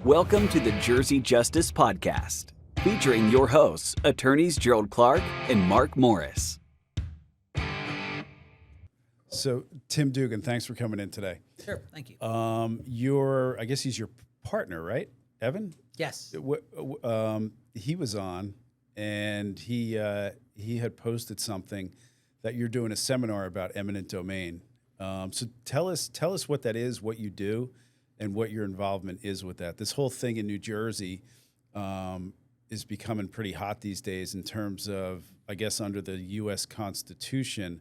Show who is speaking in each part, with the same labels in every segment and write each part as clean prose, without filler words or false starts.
Speaker 1: Welcome to the Jersey Justice Podcast, featuring your hosts, attorneys Gerald Clark and Mark Morris.
Speaker 2: So, Tim Duggan, thanks for coming in today.
Speaker 3: Sure, thank you.
Speaker 2: I guess he's your partner, right, Evan?
Speaker 3: Yes.
Speaker 2: He was on, and he had posted something that you're doing a seminar about eminent domain. So tell us what that is, what you do, and what your involvement is with that. This whole thing in New Jersey is becoming pretty hot these days in terms of, I guess, under the U.S. Constitution,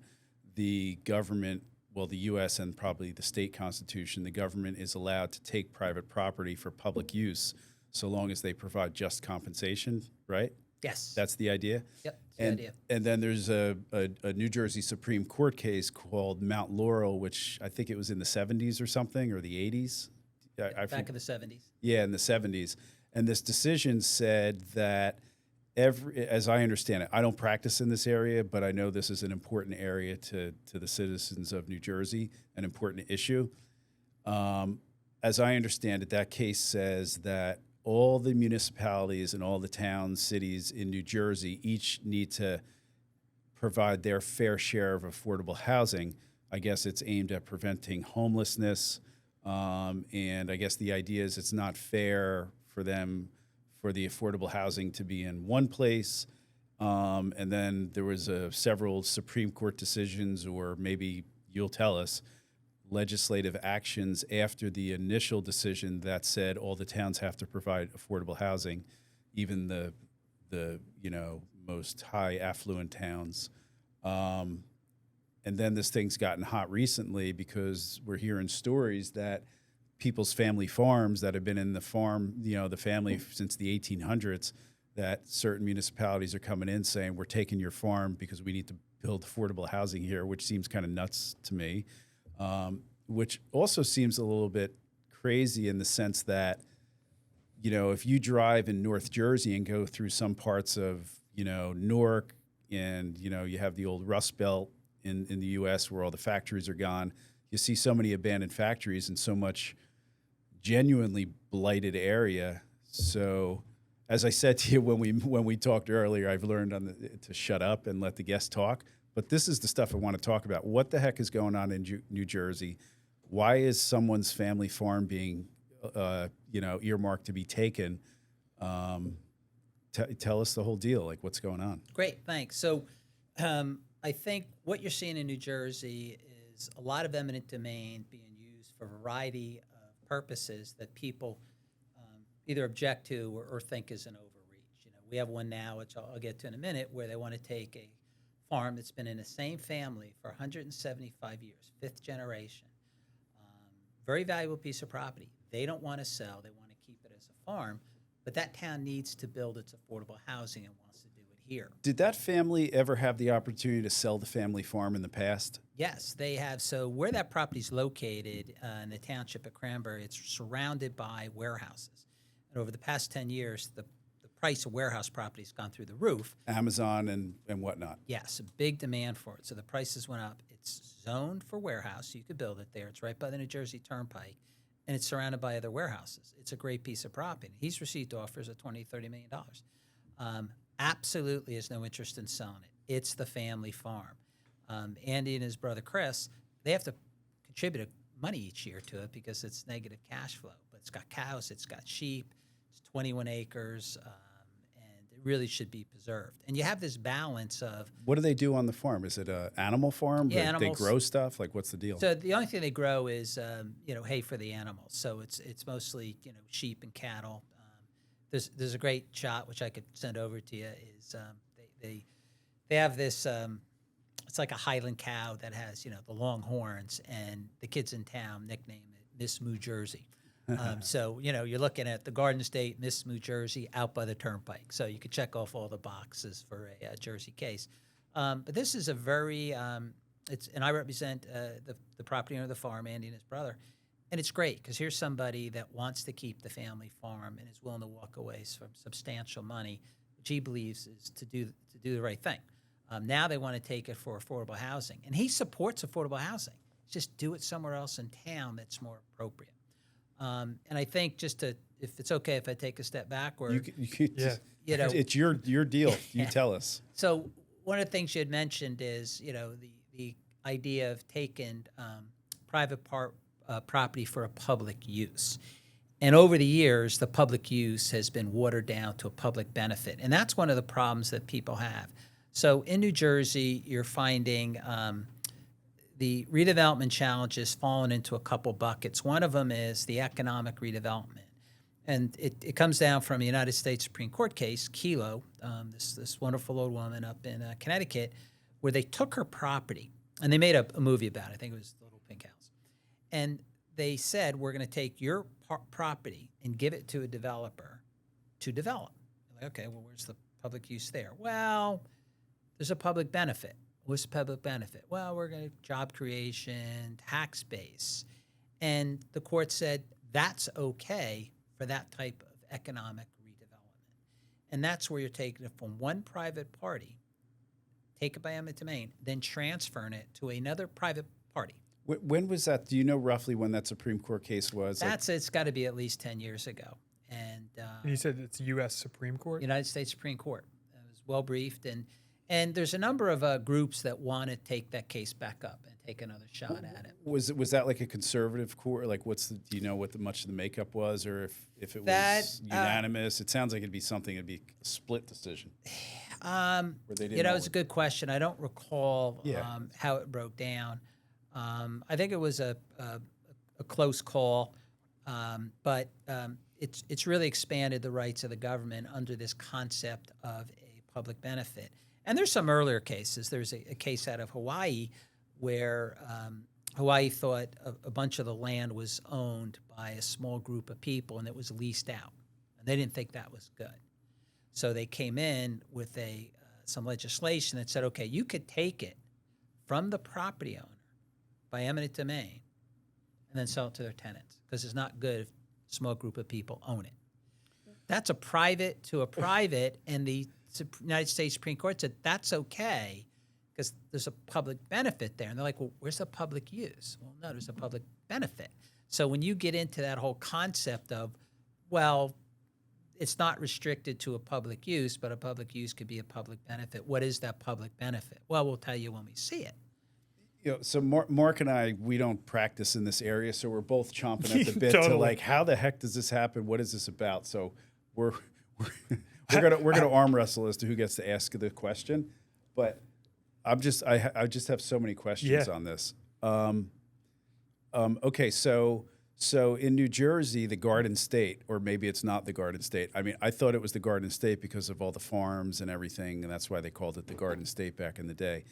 Speaker 2: the government, well, the U.S. and probably the state constitution, the government is allowed to take private property for public use so long as they provide just compensation, right?
Speaker 3: Yes.
Speaker 2: That's the idea?
Speaker 3: Yep, that's the idea.
Speaker 2: And then there's a New Jersey Supreme Court case called Mount Laurel, which I think it was in the 70s or something, or the 80s.
Speaker 3: Back in the 70s.
Speaker 2: Yeah, in the 70s. And this decision said that as I understand it, I don't practice in this area, but I know this is an important area to the citizens of New Jersey, an important issue. As I understand it, that case says that all the municipalities and all the towns, cities in New Jersey each need to provide their fair share of affordable housing. I guess it's aimed at preventing homelessness. And I guess the idea is it's not fair for them for the affordable housing to be in one place. And then there was several Supreme Court decisions, or maybe you'll tell us, legislative actions after the initial decision that said all the towns have to provide affordable housing, even the most high affluent towns. And then this thing's gotten hot recently because we're hearing stories that people's family farms that have been in the family since the 1800s, that certain municipalities are coming in saying, we're taking your farm because we need to build affordable housing here, which seems kind of nuts to me, which also seems a little bit crazy in the sense that, if you drive in North Jersey and go through some parts of, Newark, and, you have the old Rust Belt in the U.S. where all the factories are gone, you see so many abandoned factories and so much genuinely blighted area. So, as I said to you when we talked earlier, I've learned to shut up and let the guests talk. But this is the stuff I want to talk about. What the heck is going on in New Jersey? Why is someone's family farm being, earmarked to be taken? Tell us the whole deal. Like, what's going on?
Speaker 3: Great, thanks. So, I think what you're seeing in New Jersey is a lot of eminent domain being used for a variety of purposes that people either object to or think is an overreach. We have one now, which I'll get to in a minute, where they want to take a farm that's been in the same family for 175 years, fifth generation, very valuable piece of property. They don't want to sell. They want to keep it as a farm, but that town needs to build its affordable housing and wants to do it here.
Speaker 2: Did that family ever have the opportunity to sell the family farm in the past?
Speaker 3: Yes, they have. So where that property is located in the township of Cranberry, it's surrounded by warehouses. And over the past 10 years, the price of warehouse property has gone through the roof.
Speaker 2: Amazon and whatnot.
Speaker 3: Yes, a big demand for it. So the prices went up. It's zoned for warehouse. So you could build it there. It's right by the New Jersey Turnpike, and it's surrounded by other warehouses. It's a great piece of property. He's received offers of $20, $30 million. Absolutely has no interest in selling it. It's the family farm. Andy and his brother Chris, they have to contribute money each year to it because it's negative cash flow. But it's got cows, it's got sheep, it's 21 acres, and it really should be preserved. And you have this balance of...
Speaker 2: What do they do on the farm? Is it an animal farm?
Speaker 3: Yeah,
Speaker 2: They grow stuff? Like, what's the deal?
Speaker 3: So the only thing they grow is, hay for the animals. So it's mostly, sheep and cattle. There's a great shot, which I could send over to you, is they have this... it's like a Highland cow that has, the long horns, and the kids in town nickname it Miss Moo Jersey. So, you're looking at the Garden State, Miss Moo Jersey, out by the Turnpike. So you could check off all the boxes for a Jersey case. But this is a very, and I represent the property owner of the farm, Andy and his brother. And it's great because here's somebody that wants to keep the family farm and is willing to walk away from substantial money, which he believes is to do the right thing. Now they want to take it for affordable housing. And he supports affordable housing. Just do it somewhere else in town that's more appropriate. And I think just to if it's okay if I take a step backward.
Speaker 2: You could
Speaker 4: Yeah.
Speaker 3: You know,
Speaker 2: it's your deal. You tell us.
Speaker 3: so one of the things you had mentioned is, the idea of taking private property for a public use. And over the years, the public use has been watered down to a public benefit. And that's one of the problems that people have. So in New Jersey, you're finding the redevelopment challenge has fallen into a couple buckets. One of them is the economic redevelopment. And it comes down from a United States Supreme Court case, Kelo, this wonderful old woman up in Connecticut, where they took her property. And they made a movie about it. I think it was The Little Pink House. And they said, we're going to take your property and give it to a developer to develop. Like, okay, well, where's the public use there? Well, there's a public benefit. What's the public benefit? Well, we're going to job creation, tax base. And the court said that's okay for that type of economic redevelopment. And that's where you're taking it from one private party, take it by eminent domain, then transferring it to another private party.
Speaker 2: When was that? Do you know roughly when that Supreme Court case was?
Speaker 3: It's got to be at least 10 years ago. And
Speaker 4: You said it's U.S. Supreme Court?
Speaker 3: United States Supreme Court. It was well briefed. And there's a number of groups that want to take that case back up and take another shot at it.
Speaker 2: Was that like a conservative court? Like, do you know what much of the makeup was, or if it
Speaker 3: That,
Speaker 2: was unanimous? It sounds like it'd be a split decision. Where they didn't
Speaker 3: It's a good question. I don't recall
Speaker 2: Yeah.
Speaker 3: how it broke down. I think it was a close call, but it's really expanded the rights of the government under this concept of a public benefit. And there's some earlier cases. There's a case out of Hawaii where Hawaii thought a bunch of the land was owned by a small group of people and it was leased out. And they didn't think that was good. So they came in with some legislation that said, okay, you could take it from the property owner by eminent domain and then sell it to their tenants because it's not good if a small group of people own it. That's a private to a private, and the United States Supreme Court said that's okay because there's a public benefit there. And they're like, well, where's the public use? Well, no, there's a public benefit. So when you get into that whole concept of, well, it's not restricted to a public use, but a public use could be a public benefit. What is that public benefit? Well, we'll tell you when we see it.
Speaker 2: So Mark and I, we don't practice in this area, so we're both chomping at the bit
Speaker 4: Totally.
Speaker 2: to like, how the heck does this happen? What is this about? So we're gonna arm wrestle as to who gets to ask the question, but I just have so many questions on this. Okay, so in New Jersey, the Garden State, or maybe it's not the Garden State. I mean, I thought it was the Garden State because of all the farms and everything, and that's why they called it the Garden State back in the day.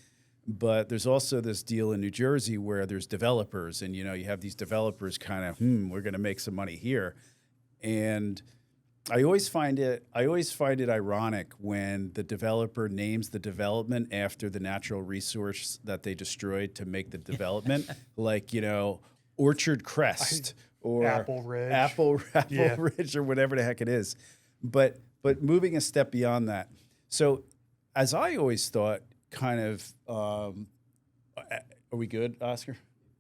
Speaker 2: But there's also this deal in New Jersey where there's developers, and you have these developers kind of, we're going to make some money here, and I always find it ironic when the developer names the development after the natural resource that they destroyed to make the development, like Orchard Crest or
Speaker 4: Apple Ridge.
Speaker 2: Apple Ridge, or whatever the heck it is. But moving a step beyond that, so as I always thought, kind of, are we good, Oscar?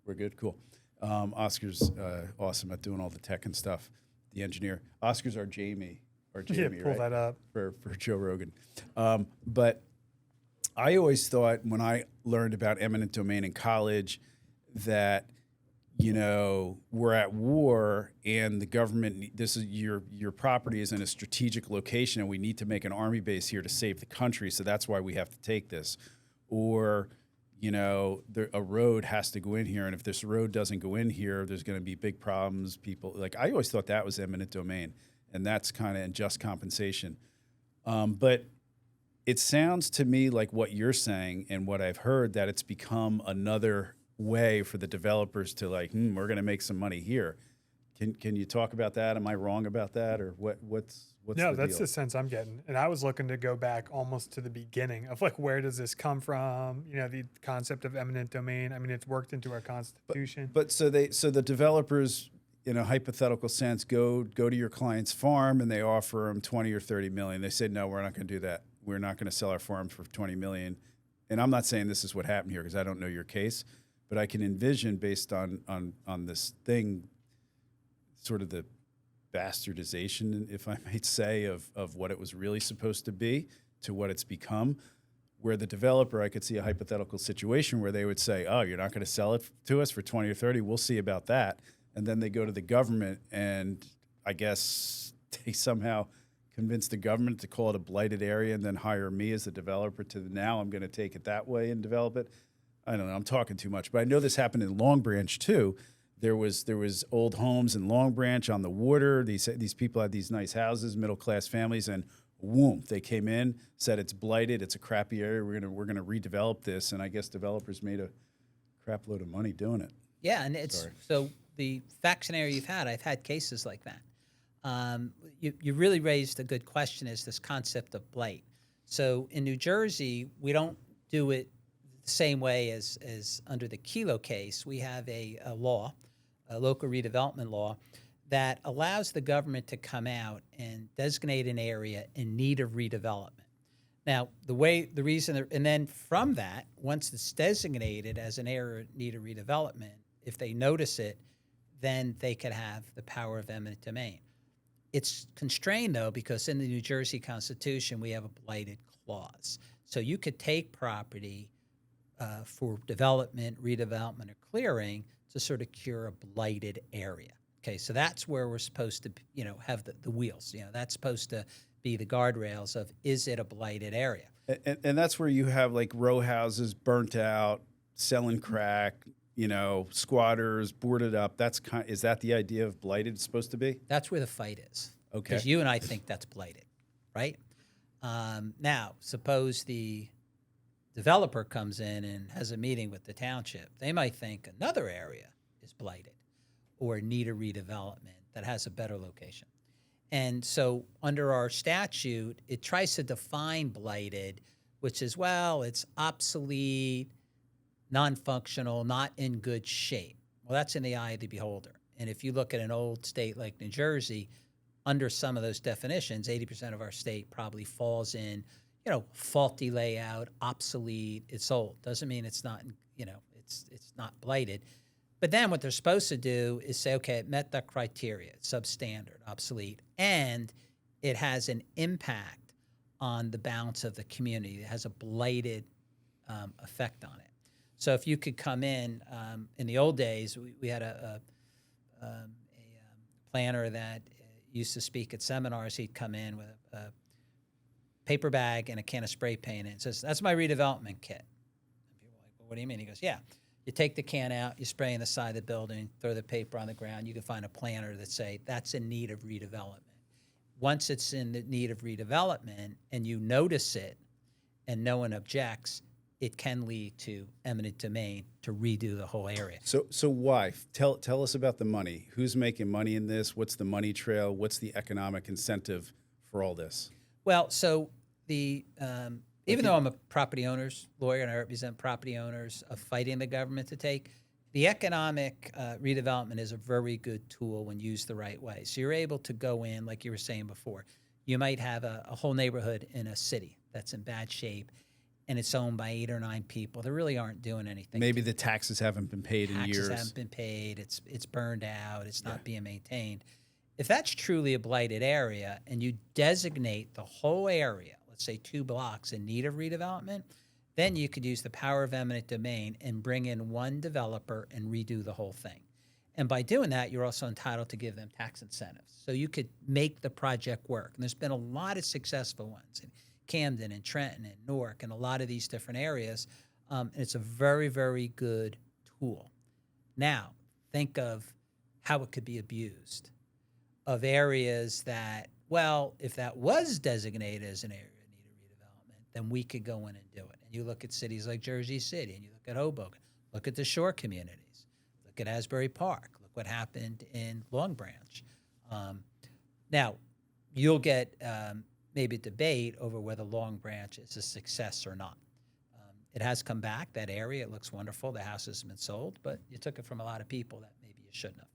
Speaker 2: We're good, cool. Oscar's awesome at doing all the tech and stuff. The engineer. Oscar's our Jamie,
Speaker 4: Pull
Speaker 2: right?
Speaker 4: that up
Speaker 2: for Joe Rogan. But I always thought when I learned about eminent domain in college that we're at war and the government, this is your property is in a strategic location and we need to make an army base here to save the country, so that's why we have to take this. Or a road has to go in here, and if this road doesn't go in here, there's going to be big problems. People, like, I always thought that was eminent domain, and that's kind of unjust compensation. But it sounds to me like what you're saying and what I've heard, that it's become another way for the developers to like, we're going to make some money here. Can you talk about that? Am I wrong about that, or what's
Speaker 4: No,
Speaker 2: the
Speaker 4: that's
Speaker 2: deal?
Speaker 4: the sense I'm getting. And I was looking to go back almost to the beginning of like, where does this come from? The concept of eminent domain. I mean, it's worked into our Constitution.
Speaker 2: But so the developers, in a hypothetical sense, go to your client's farm and they offer them 20 or 30 million. They said, no, we're not going to do that. We're not going to sell our farm for 20 million. And I'm not saying this is what happened here because I don't know your case, but I can envision, based on this thing, sort of the bastardization, if I might say, of what it was really supposed to be to what it's become. Where the developer, I could see a hypothetical situation where they would say, oh, you're not going to sell it to us for 20 or 30, we'll see about that. And then they go to the government, and I guess they somehow convince the government to call it a blighted area and then hire me as the developer to now I'm going to take it that way and develop it. I don't know, I'm talking too much, but I know this happened in Long Branch too. There was old homes in Long Branch on the water. These people had these nice houses, middle-class families, and whoom, they came in, said it's blighted, it's a crappy area, we're gonna redevelop this, and I guess developers made a crap load of money doing it.
Speaker 3: Yeah, and it's so the fact scenario you've had, I've had cases like that. You really raised a good question, is this concept of blight. So in New Jersey, we don't do it the same way as under the Kelo case. We have a law, a local redevelopment law, that allows the government to come out and designate an area in need of redevelopment. Now, and then from that, once it's designated as an area in need of redevelopment, if they notice it, then they could have the power of eminent domain. It's constrained, though, because in the New Jersey Constitution, we have a blighted clause. So you could take property for development, redevelopment, or clearing to sort of cure a blighted area. Okay, so that's where we're supposed to, have the wheels. That's supposed to be the guardrails of, is it a blighted area?
Speaker 2: And that's where you have like row houses burnt out, selling crack, squatters boarded up. Is that the idea of blighted it's supposed to be?
Speaker 3: That's where the fight is.
Speaker 2: Okay.
Speaker 3: Because you and I think that's blighted, right? Now, suppose the developer comes in and has a meeting with the township. They might think another area is blighted or need a redevelopment that has a better location. And so under our statute, it tries to define blighted, which is, it's obsolete, non-functional, not in good shape. Well, that's in the eye of the beholder. And if you look at an old state like New Jersey, under some of those definitions, 80% of our state probably falls in, faulty layout, obsolete, it's old. Doesn't mean it's not, it's not blighted. But then what they're supposed to do is say, okay, it met the criteria, it's substandard, obsolete, and it has an impact on the balance of the community. It has a blighted effect on it. So if you could come in the old days, we had a planner that used to speak at seminars. He'd come in with a paper bag and a can of spray paint, and it says, that's my redevelopment kit. And people are like, well, what do you mean? He goes, yeah. You take the can out, you spray in the side of the building, throw the paper on the ground. You can find a planner that say that's in need of redevelopment. Once it's in the need of redevelopment and you notice it and no one objects, it can lead to eminent domain to redo the whole area.
Speaker 2: So why? Tell us about the money. Who's making money in this? What's the money trail? What's the economic incentive for all this?
Speaker 3: Well, so even though I'm a property owner's lawyer and I represent property owners of fighting the government to take, the economic redevelopment is a very good tool when used the right way. So you're able to go in, like you were saying before. You might have a whole neighborhood in a city that's in bad shape, and it's owned by 8 or 9 people. They really aren't doing anything.
Speaker 2: Maybe the taxes haven't been paid in years.
Speaker 3: Taxes haven't been paid. It's burned out. It's not being maintained. If that's truly a blighted area and you designate the whole area, let's say 2 blocks in need of redevelopment, then you could use the power of eminent domain and bring in one developer and redo the whole thing. And by doing that, you're also entitled to give them tax incentives. So you could make the project work. And there's been a lot of successful ones in Camden and Trenton and Newark and a lot of these different areas. And it's a very, very good tool. Now, think of how it could be abused, of areas that, if that was designated as an area in need of redevelopment, then we could go in and do it. And you look at cities like Jersey City, and you look at Hoboken, look at the shore communities, look at Asbury Park, look what happened in Long Branch. Now, you'll get maybe a debate over whether Long Branch is a success or not. It has come back, that area. It looks wonderful. The house has been sold, but you took it from a lot of people that maybe you shouldn't have.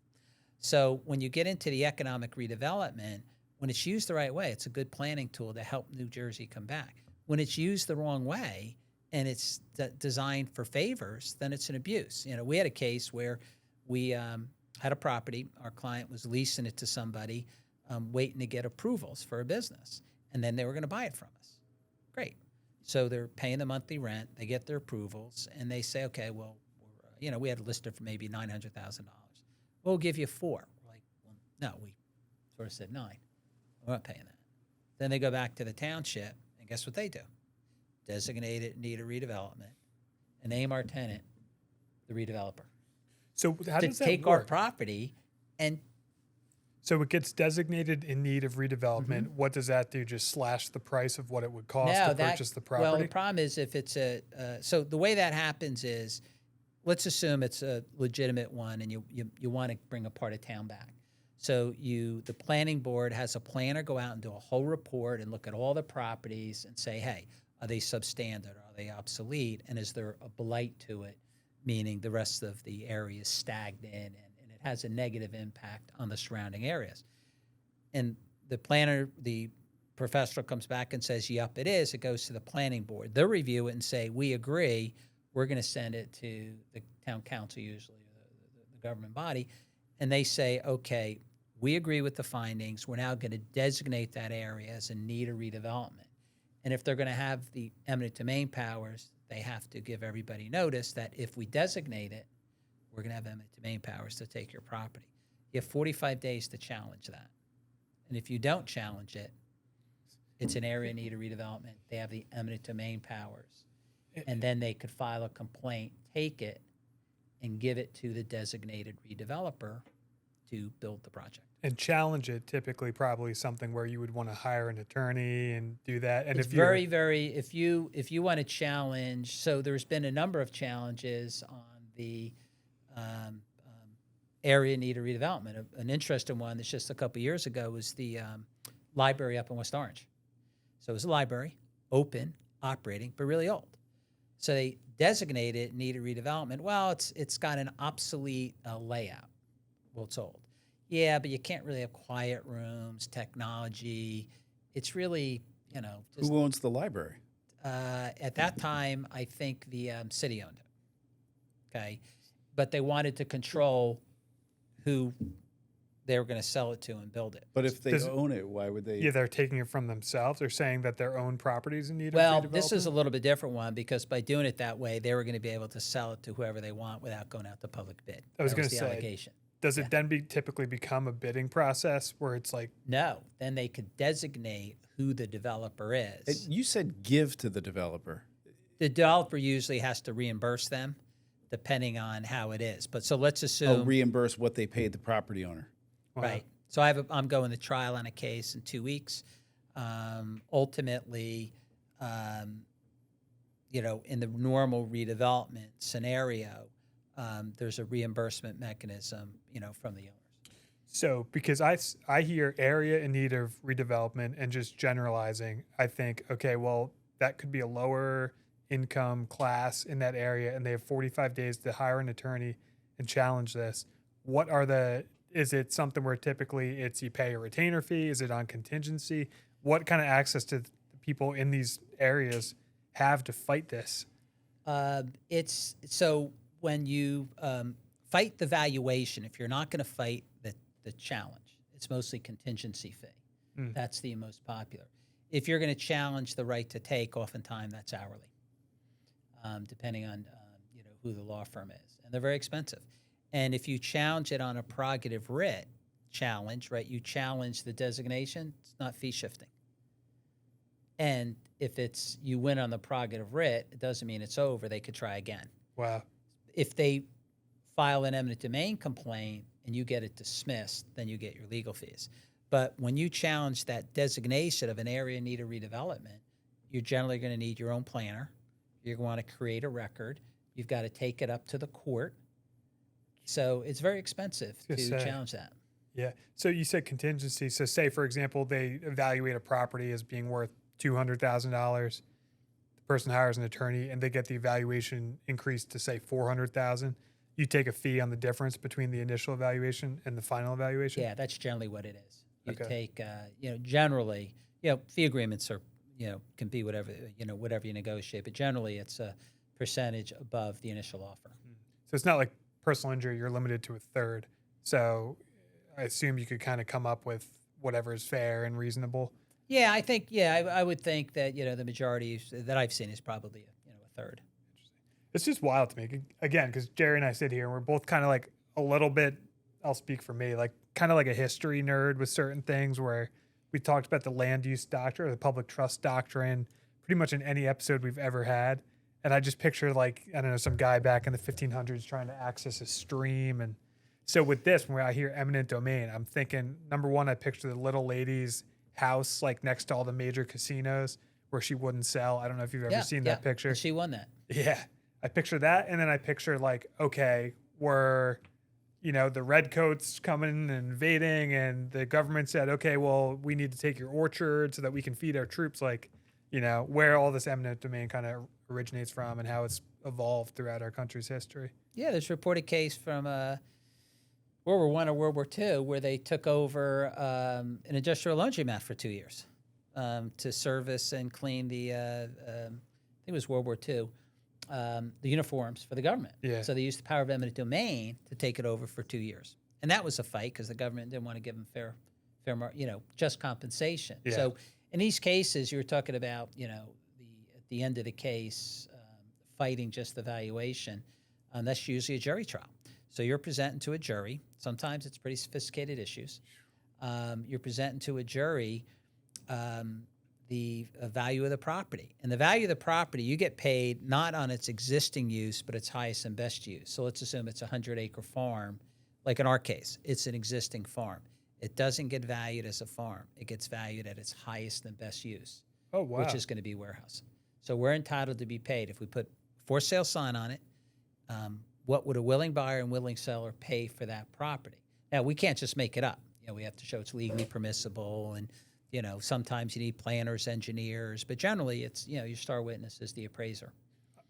Speaker 3: So when you get into the economic redevelopment, when it's used the right way, it's a good planning tool to help New Jersey come back. When it's used the wrong way and it's designed for favors, then it's an abuse. We had a case where we had a property. Our client was leasing it to somebody. waiting to get approvals for a business. And then they were going to buy it from us. Great. So they're paying the monthly rent. They get their approvals, and they say, okay, well, we had listed for maybe $900,000. We'll give you $4. We're like, well, no, we sort of said 9. We're not paying that. Then they go back to the township, and guess what they do? Designate it, need a redevelopment, and name our tenant the redeveloper.
Speaker 4: So how
Speaker 3: to
Speaker 4: does that
Speaker 3: take
Speaker 4: work?
Speaker 3: our property and
Speaker 4: So it gets designated in need of redevelopment. What does that do? Just slash the price of what it would cost to purchase the property?
Speaker 3: Well, the problem is if it's so the way that happens is, let's assume it's a legitimate one and you want to bring a part of town back. So the planning board has a planner go out and do a whole report and look at all the properties and say, hey, are they substandard? Are they obsolete? And is there a blight to it, meaning the rest of the area is stagnant and it has a negative impact on the surrounding areas? And the planner, the professional comes back and says, yep, it is. It goes to the planning board. They'll review it and say, we agree. We're going to send it to the town council, usually the government body, and they say, okay, we agree with the findings. We're now going to designate that area as in need of redevelopment. And if they're going to have the eminent domain powers, they have to give everybody notice that if we designate it, we're going to have eminent domain powers to take your property. You have 45 days to challenge that. And if you don't challenge it, it's an area in need of redevelopment. They have the eminent domain powers. And then they could file a complaint, take it, and give it to the designated redeveloper to build the project.
Speaker 4: And challenge it, typically probably something where you would want to hire an attorney and do that. And
Speaker 3: it's very, if you want to challenge, so there's been a number of challenges on the area in need of redevelopment. An interesting one that's just a couple of years ago was the library up in West Orange. So it was a library, open, operating, but really old. So they designated it need a redevelopment. Well, it's got an obsolete layout. Well, it's old. Yeah, but you can't really have quiet rooms, technology. It's really, just,
Speaker 2: Who owns the library?
Speaker 3: at that time, I think the city owned it. Okay, but they wanted to control who they were going to sell it to and build it.
Speaker 2: But if they own it, why would they?
Speaker 4: Yeah, they're taking it from themselves. They're saying that their own properties in need of
Speaker 3: Well,
Speaker 4: redevelopment?
Speaker 3: this is a little bit different one because by doing it that way, they were going to be able to sell it to whoever they want without going out to public bid.
Speaker 4: I was
Speaker 3: That
Speaker 4: going to
Speaker 3: the
Speaker 4: say,
Speaker 3: allegation.
Speaker 4: does it then typically become a bidding process where it's like,
Speaker 3: No, then they could designate who the developer is.
Speaker 2: You said give to the developer.
Speaker 3: The developer usually has to reimburse them depending on how it is. But so let's assume.
Speaker 2: Reimburse what they paid the property owner.
Speaker 3: Right. So I'm going to trial on a case in 2 weeks. Ultimately, in the normal redevelopment scenario, there's a reimbursement mechanism, from the owners.
Speaker 4: So because I hear area in need of redevelopment and just generalizing, I think, okay, well, that could be a lower income class in that area, and they have 45 days to hire an attorney and challenge this. Is it something where typically it's you pay a retainer fee? Is it on contingency? What kind of access to the people in these areas have to fight this?
Speaker 3: It's so when you fight the valuation, if you're not going to fight the challenge, it's mostly contingency fee. That's the most popular. If you're going to challenge the right to take, oftentimes that's hourly, depending on who the law firm is, and they're very expensive. And if you challenge it on a prerogative writ challenge, right, you challenge the designation, it's not fee shifting. And if you win on the prerogative writ, it doesn't mean it's over. They could try again.
Speaker 4: Wow.
Speaker 3: If they file an eminent domain complaint and you get it dismissed, then you get your legal fees. But when you challenge that designation of an area in need of redevelopment, you're generally going to need your own planner. You're going to want to create a record. You've got to take it up to the court. So it's very expensive to challenge that.
Speaker 4: Yeah. So you said contingency. So say, for example, they evaluate a property as being worth $200,000. The person hires an attorney and they get the evaluation increased to say $400,000. You take a fee on the difference between the initial evaluation and the final evaluation?
Speaker 3: Yeah, that's generally what it is. You
Speaker 4: Okay.
Speaker 3: take, generally, fee agreements are, can be whatever you negotiate, but generally it's a percentage above the initial offer.
Speaker 4: So it's not like personal injury, you're limited to a third. So I assume you could kind of come up with whatever is fair and reasonable.
Speaker 3: Yeah, I think. Yeah, I would think that the majority that I've seen is probably a third.
Speaker 4: It's just wild to me again because Jerry and I sit here and we're both kind of like a little bit. I'll speak for me, like kind of like a history nerd with certain things where we talked about the land use doctrine or the public trust doctrine pretty much in any episode we've ever had. And I just picture like, I don't know, some guy back in the 1500s trying to access a stream. And so with this, when I hear eminent domain, I'm thinking, number one, I picture the little lady's house like next to all the major casinos where she wouldn't sell. I don't know if you've ever seen that picture.
Speaker 3: And she won that.
Speaker 4: Yeah. I picture that. And then I picture like, okay, we're, the redcoats coming and invading and the government said, okay, well, we need to take your orchard so that we can feed our troops. Like, where all this eminent domain kind of originates from and how it's evolved throughout our country's history.
Speaker 3: Yeah, there's a reported case from World War I or World War II where they took over an industrial laundromat for 2 years to service and clean the, I think it was World War II, the uniforms for the government.
Speaker 4: Yeah.
Speaker 3: So they used the power of eminent domain to take it over for 2 years. And that was a fight because the government didn't want to give them fair, just compensation.
Speaker 4: Yeah.
Speaker 3: So in these cases, you were talking about, at the end of the case, fighting just the valuation. That's usually a jury trial. So you're presenting to a jury. Sometimes it's pretty sophisticated issues. You're presenting to a jury the value of the property. And the value of the property, you get paid not on its existing use, but its highest and best use. So let's assume it's a 100-acre farm. Like in our case, it's an existing farm. It doesn't get valued as a farm. It gets valued at its highest and best use,
Speaker 4: Oh, wow.
Speaker 3: which is going to be warehouse. So we're entitled to be paid. If we put for sale sign on it, what would a willing buyer and willing seller pay for that property? Now, we can't just make it up. We have to show it's legally permissible, and sometimes you need planners, engineers, but generally it's your star witness is the appraiser.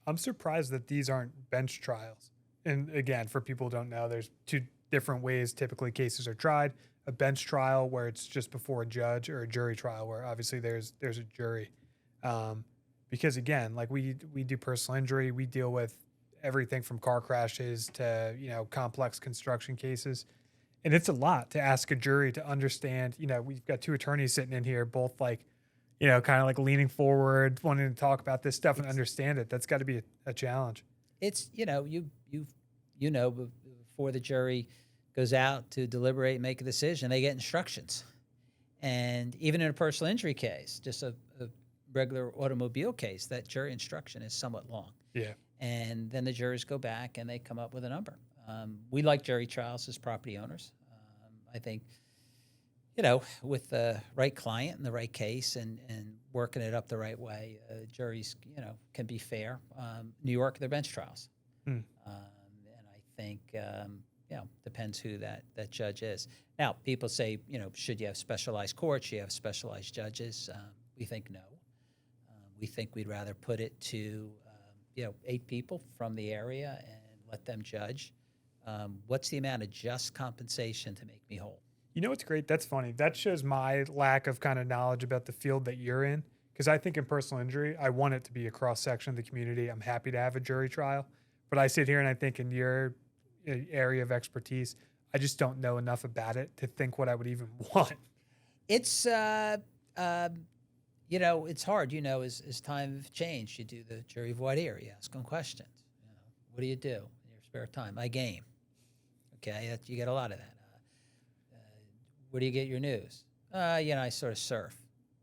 Speaker 4: I'm surprised that these aren't bench trials. And again, for people who don't know, there's two different ways typically cases are tried. A bench trial where it's just before a judge, or a jury trial where obviously there's a jury. Because again, like we do personal injury, we deal with everything from car crashes to, complex construction cases. And it's a lot to ask a jury to understand. We've got two attorneys sitting in here, both like, kind of like leaning forward, wanting to talk about this stuff and understand it. That's got to be a challenge.
Speaker 3: It's, before the jury goes out to deliberate and make a decision, they get instructions. And even in a personal injury case, just a regular automobile case, that jury instruction is somewhat long.
Speaker 4: Yeah.
Speaker 3: And then the jurors go back and they come up with a number. We like jury trials as property owners. I think, with the right client and the right case and working it up the right way, juries, can be fair. New York, they're bench trials. And I think, depends who that judge is. Now, people say, should you have specialized courts? Should you have specialized judges? We think no. We think we'd rather put it to, 8 people from the area and let them judge. What's the amount of just compensation to make me whole?
Speaker 4: What's great? That's funny. That shows my lack of kind of knowledge about the field that you're in. Because I think in personal injury, I want it to be a cross-section of the community. I'm happy to have a jury trial. But I sit here and I think in your area of expertise, I just don't know enough about it to think what I would even want.
Speaker 3: It's, it's hard, as times change. You do the jury voir dire, you ask them questions. What do you do in your spare time? I game. Okay, you get a lot of that. Where do you get your news? I sort of surf.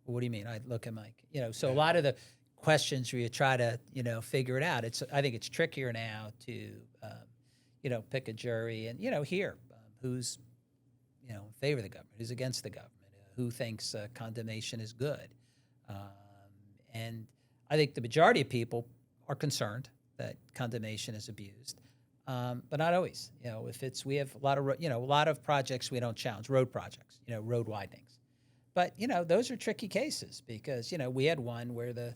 Speaker 3: Well, what do you mean? I look at my, so a lot of the questions where you try to, figure it out. I think it's trickier now to, pick a jury and, hear who's, in favor of the government, who's against the government, who thinks condemnation is good. And I think the majority of people are concerned that condemnation is abused. But not always. We have a lot of projects we don't challenge, road projects, road widenings. But those are tricky cases because we had one where the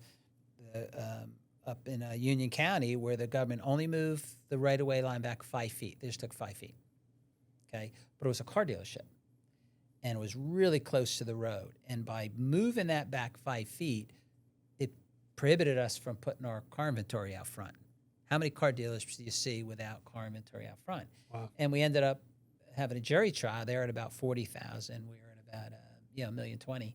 Speaker 3: up in Union County where the government only moved the right-of-way line back 5 feet. They just took 5 feet. Okay, but it was a car dealership, and it was really close to the road. And by moving that back 5 feet, it prohibited us from putting our car inventory out front. How many car dealers do you see without car inventory out front?
Speaker 4: Wow.
Speaker 3: And we ended up having a jury trial there at about 40,000. We were at about $1,020,000,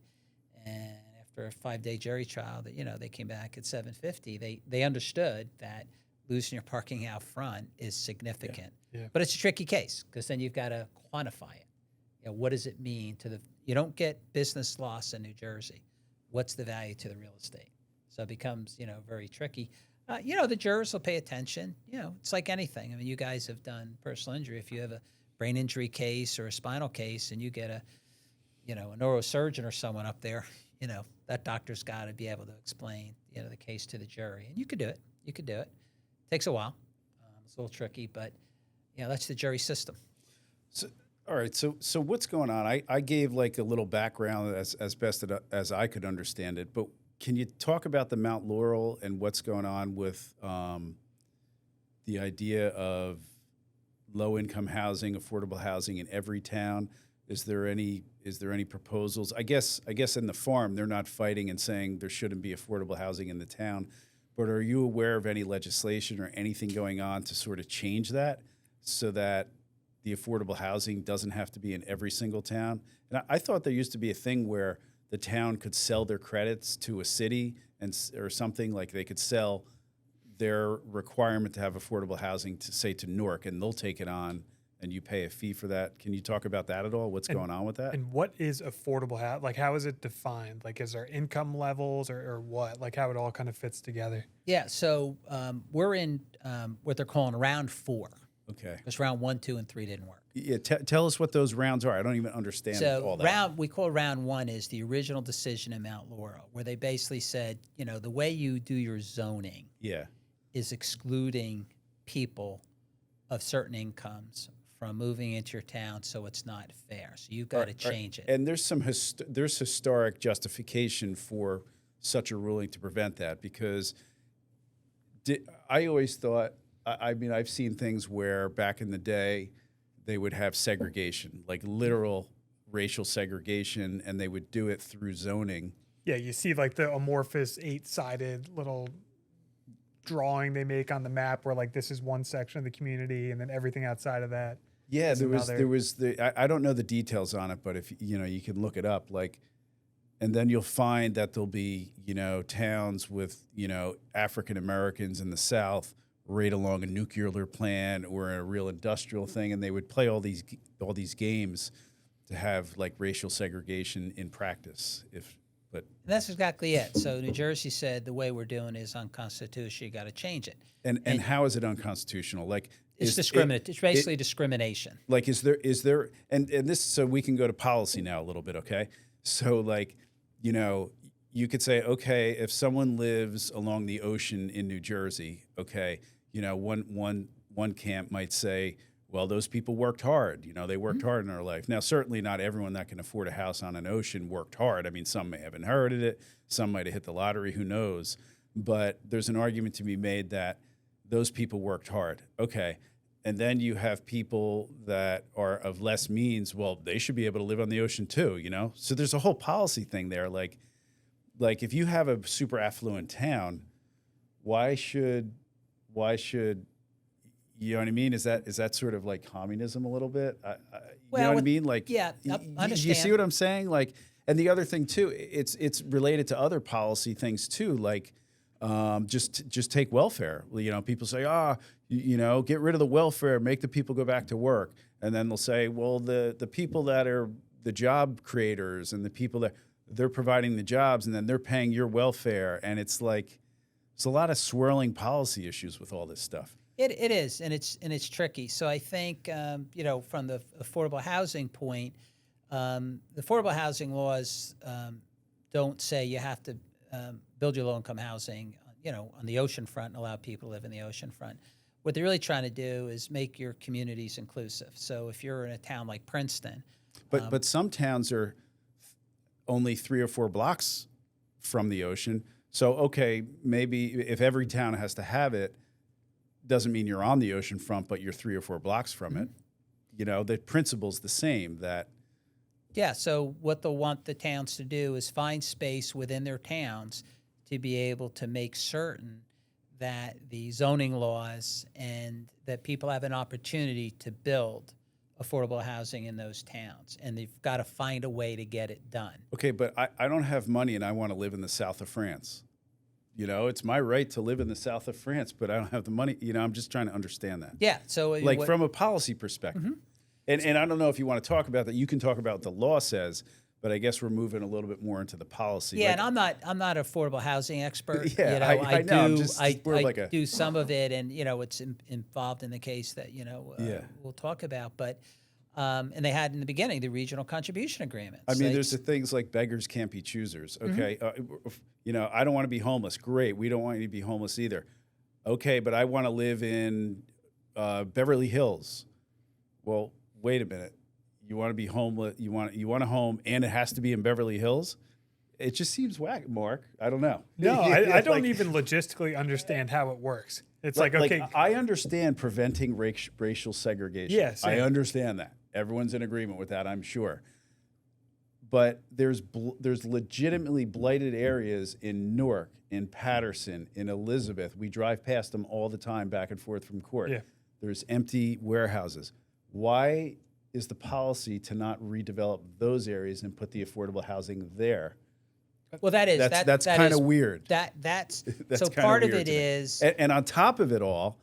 Speaker 3: and after a 5-day jury trial, that they came back at $750,000. They understood that losing your parking out front is significant, but it's a tricky case because then you've got to quantify it. What does it mean to you don't get business loss in New Jersey. What's the value to the real estate? So it becomes, very tricky. The jurors will pay attention. It's like anything. I mean, you guys have done personal injury. If you have a brain injury case or a spinal case and you get a neurosurgeon or someone up there, that doctor's got to be able to explain, the case to the jury. And you could do it. Takes a while. It's a little tricky, but, that's the jury system.
Speaker 2: So, all right. So what's going on? I gave like a little background as best as I could understand it, but can you talk about the Mount Laurel and what's going on with the idea of low-income housing, affordable housing in every town? Is there any proposals? I guess in the farm they're not fighting and saying there shouldn't be affordable housing in the town, but are you aware of any legislation or anything going on to sort of change that so that the affordable housing doesn't have to be in every single town? And I thought there used to be a thing where the town could sell their credits to a city or something, like they could sell their requirement to have affordable housing to Newark, and they'll take it on and you pay a fee for that. Can you talk about that at all? What's going on with that?
Speaker 4: And what is affordable housing? Like, how is it defined? Like, is there income levels or what? Like, how it all kind of fits together?
Speaker 3: Yeah, so we're in what they're calling round 4.
Speaker 2: Okay.
Speaker 3: Because round 1, 2, and 3 didn't work.
Speaker 2: Yeah, tell us what those rounds are. I don't even understand all that.
Speaker 3: We call round 1 is the original decision in Mount Laurel, where they basically said, the way you do your zoning is excluding people of certain incomes from moving into your town, so it's not fair. So you've got to change it.
Speaker 2: And there's some there's historic justification for such a ruling to prevent that, because I always thought, I mean, I've seen things where back in the day they would have segregation, like literal racial segregation, and they would do it through zoning.
Speaker 4: Yeah, you see like the amorphous 8-sided little drawing they make on the map where like this is one section of the community and then everything outside of that.
Speaker 2: Yeah, there was I don't know the details on it, but if you can look it up, like, and then you'll find that there'll be, towns with, African Americans in the South right along a nuclear plant or a real industrial thing, and they would play all these games to have like racial segregation in practice.
Speaker 3: And that's exactly it. So New Jersey said the way we're doing is unconstitutional. You got to change it.
Speaker 2: And how is it unconstitutional? Like,
Speaker 3: it's discriminatory. It's basically discrimination.
Speaker 2: Like, is there and this, so we can go to policy now a little bit, okay? So like, you could say, okay, if someone lives along the ocean in New Jersey, okay, one camp might say, well, those people worked hard. They worked hard in their life. Now, certainly not everyone that can afford a house on an ocean worked hard. I mean, some may have inherited it. Some might have hit the lottery. Who knows? But there's an argument to be made that those people worked hard. Okay. And then you have people that are of less means. Well, they should be able to live on the ocean too, So there's a whole policy thing there. Like if you have a super affluent town, why should you know what I mean? Is that sort of like communism a little bit? You know what I mean? Like,
Speaker 3: yeah, I understand.
Speaker 2: You see what I'm saying? Like, and the other thing too, it's related to other policy things too. Like, just take welfare. People say, get rid of the welfare, make the people go back to work, and then they'll say, well, the people that are the job creators and the people that they're providing the jobs, and then they're paying your welfare, and it's like it's a lot of swirling policy issues with all this stuff.
Speaker 3: It is, and it's tricky. So I think from the affordable housing point, the affordable housing laws don't say you have to build your low-income housing, on the ocean front and allow people to live in the ocean front. What they're really trying to do is make your communities inclusive. So if you're in a town like Princeton,
Speaker 2: but some towns are only 3 or 4 blocks from the ocean. So okay, maybe if every town has to have it, doesn't mean you're on the ocean front, but you're 3 or 4 blocks from it. The principle's the same.
Speaker 3: Yeah, so what they'll want the towns to do is find space within their towns to be able to make certain that the zoning laws and that people have an opportunity to build affordable housing in those towns, and they've got to find a way to get it done.
Speaker 2: Okay, but I don't have money and I want to live in the south of France. You know, it's my right to live in the south of France, but I don't have the money. You know, I'm just trying to understand that.
Speaker 3: Yeah. So
Speaker 2: Like from a policy perspective. And I don't know if you want to talk about that. You can talk about what the law says, but I guess we're moving a little bit more into the policy.
Speaker 3: Yeah,
Speaker 2: Like,
Speaker 3: and I'm not a affordable housing expert.
Speaker 2: Yeah,
Speaker 3: you know,
Speaker 2: I know. I'm just-
Speaker 3: I
Speaker 2: we're like a-
Speaker 3: do some of it, and you know, it's involved in the case that
Speaker 2: Yeah.
Speaker 3: we'll talk about. But and they had in the beginning the regional contribution agreements.
Speaker 2: I mean,
Speaker 3: Like,
Speaker 2: there's the things like beggars can't be choosers. Okay, you know, I don't want to be homeless. Great, we don't want you to be homeless either. Okay, but I want to live in Beverly Hills. Well, wait a minute. You want to be homeless? You want a home, and it has to be in Beverly Hills? It just seems whack, Mark. I don't know.
Speaker 4: No, I don't
Speaker 2: Like-
Speaker 4: even logistically understand how it works. It's
Speaker 2: like,
Speaker 4: like, okay,
Speaker 2: I understand preventing racial segregation.
Speaker 4: Yeah,
Speaker 2: I
Speaker 4: same.
Speaker 2: understand that. Everyone's in agreement with that, I'm sure. But there's legitimately blighted areas in Newark, in Patterson, in Elizabeth. We drive past them all the time, back and forth from court.
Speaker 4: Yeah.
Speaker 2: There's empty warehouses. Why is the policy to not redevelop those areas and put the affordable housing there?
Speaker 3: well, that's
Speaker 2: That's kind of weird.
Speaker 3: That's
Speaker 2: That's
Speaker 3: so
Speaker 2: kinda
Speaker 3: part of
Speaker 2: weird
Speaker 3: it
Speaker 2: to me.
Speaker 3: is
Speaker 2: And on top of it all,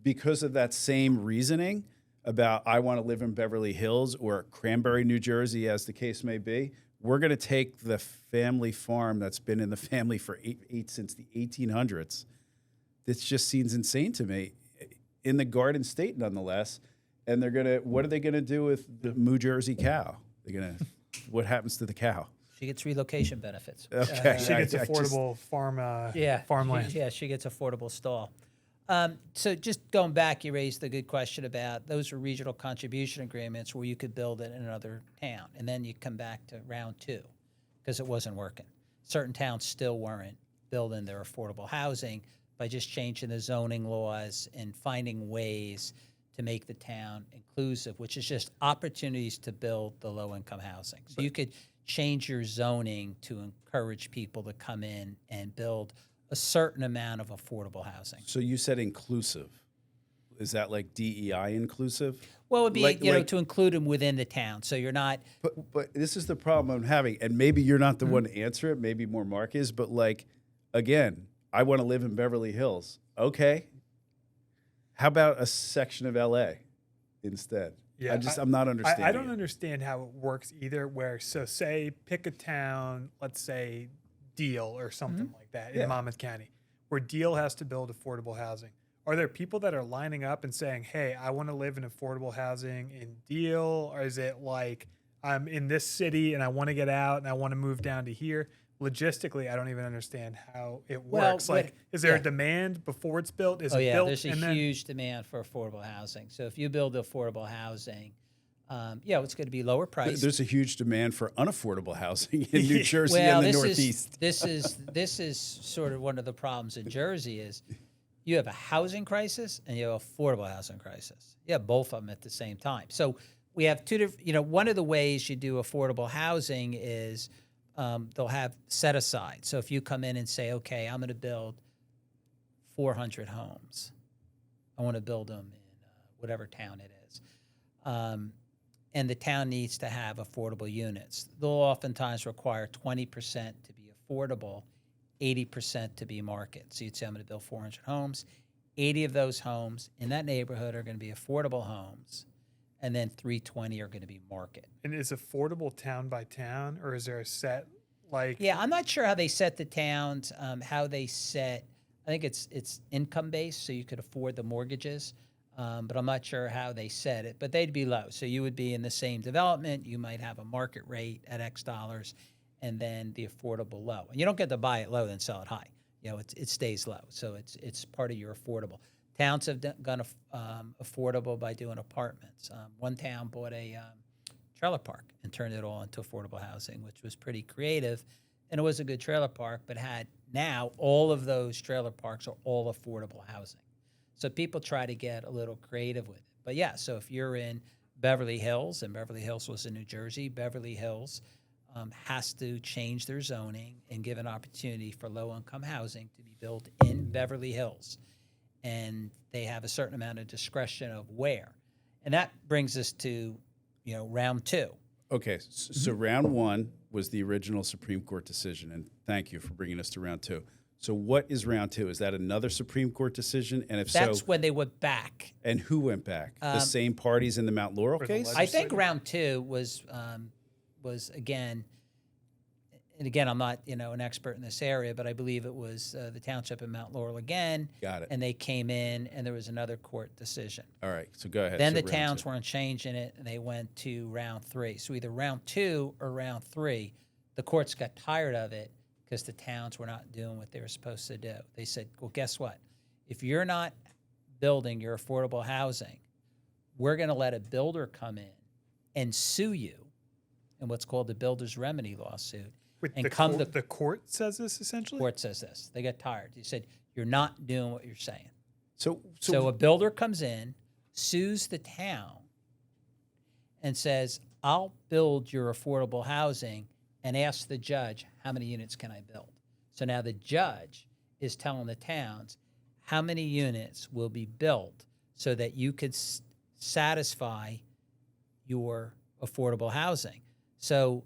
Speaker 2: because of that same reasoning about I want to live in Beverly Hills or Cranberry, New Jersey, as the case may be, we're going to take the family farm that's been in the family for since the 1800s. This just seems insane to me. In the Garden State, nonetheless, and what are they going to do with the New Jersey cow? What happens to the cow?
Speaker 3: she gets relocation benefits.
Speaker 2: Okay.
Speaker 4: she gets
Speaker 2: I just-
Speaker 4: affordable farmland.
Speaker 3: She gets affordable stall. So just going back, you raised the good question about those were regional contribution agreements where you could build it in another town, and then you come back to round two because it wasn't working. Certain towns still weren't building their affordable housing by just changing the zoning laws and finding ways to make the town inclusive, which is just opportunities to build the low-income housing. So you could change your zoning to encourage people to come in and build a certain amount of affordable housing.
Speaker 2: So you said inclusive. Is that like DEI inclusive?
Speaker 3: Well, it would be
Speaker 2: Like-
Speaker 3: to include them within the town, so you're not.
Speaker 2: But this is the problem I'm having, and maybe you're not the one to answer it. Maybe more Mark is. But like, again, I want to live in Beverly Hills. Okay. How about a section of LA instead?
Speaker 4: Yeah,
Speaker 2: I'm not understanding.
Speaker 4: I don't
Speaker 2: it.
Speaker 4: understand how it works either. Where say pick a town, let's say Deal or something like that
Speaker 2: Yeah.
Speaker 4: in Monmouth County, where Deal has to build affordable housing. Are there people that are lining up and saying, "Hey, I want to live in affordable housing in Deal," or is it like I'm in this city and I want to get out and I want to move down to here? Logistically, I don't even understand how it
Speaker 3: Well,
Speaker 4: works.
Speaker 3: but-
Speaker 4: Like, is there
Speaker 3: yeah.
Speaker 4: a demand before it's built? Is
Speaker 3: Oh
Speaker 4: it
Speaker 3: yeah,
Speaker 4: built
Speaker 3: there's a
Speaker 4: and then
Speaker 3: huge demand for affordable housing. So if you build affordable housing, it's going to be lower priced.
Speaker 2: There's a huge demand for unaffordable housing in New Jersey
Speaker 3: well,
Speaker 2: and the
Speaker 3: this
Speaker 2: Northeast.
Speaker 3: this is sort of one of the problems in Jersey is you have a housing crisis and you have affordable housing crisis. You have both of them at the same time. So we have two different. One of the ways you do affordable housing is they'll have set aside. So if you come in and say, okay, I'm going to build 400 homes, I want to build them in whatever town it is. And the town needs to have affordable units. They'll oftentimes require 20% to be affordable, 80% to be market. So you'd say, I'm going to build 400 homes. 80 of those homes in that neighborhood are going to be affordable homes, and then 320 are going to be market.
Speaker 4: and is affordable town by town, or is there a set like?
Speaker 3: Yeah, I'm not sure how they set the towns, how they set. I think it's income based, so you could afford the mortgages, but I'm not sure how they set it. But they'd be low, so you would be in the same development. You might have a market rate at X dollars, and then the affordable low. And you don't get to buy it low then sell it high. It stays low, so it's part of your affordable. Towns have gone affordable by doing apartments. One town bought a trailer park and turned it all into affordable housing, which was pretty creative. And it was a good trailer park, but now all of those trailer parks are all affordable housing. So people try to get a little creative with it. But yeah, so if you're in Beverly Hills, and Beverly Hills was in New Jersey, Beverly Hills has to change their zoning and give an opportunity for low-income housing to be built in Beverly Hills. And they have a certain amount of discretion of where. And that brings us to, round two.
Speaker 2: Okay, so round one was the original Supreme Court decision, and thank you for bringing us to round two. So what is round two? Is that another Supreme Court decision? And if
Speaker 3: That's when they went back.
Speaker 2: And who went back? The same parties in the Mount Laurel case?
Speaker 3: I think round two was again, and again, I'm not an expert in this area, but I believe it was the township in Mount Laurel again.
Speaker 2: Got it.
Speaker 3: And they came in, and there was another court decision.
Speaker 2: All right, so go ahead.
Speaker 3: Then
Speaker 2: So
Speaker 3: the
Speaker 2: round
Speaker 3: towns
Speaker 2: two.
Speaker 3: weren't changing it, and they went to round three. So either round two or round three, the courts got tired of it because the towns were not doing what they were supposed to do. They said, well, guess what? If you're not building your affordable housing, we're going to let a builder come in and sue you in what's called the builder's remedy lawsuit.
Speaker 4: Wait,
Speaker 3: And
Speaker 4: the court says this essentially?
Speaker 3: Court says this. They got tired. They said, you're not doing what you're saying.
Speaker 2: So
Speaker 3: A builder comes in, sues the town, and says, I'll build your affordable housing, and asks the judge, how many units can I build? So now the judge is telling the towns how many units will be built so that you could satisfy your affordable housing. So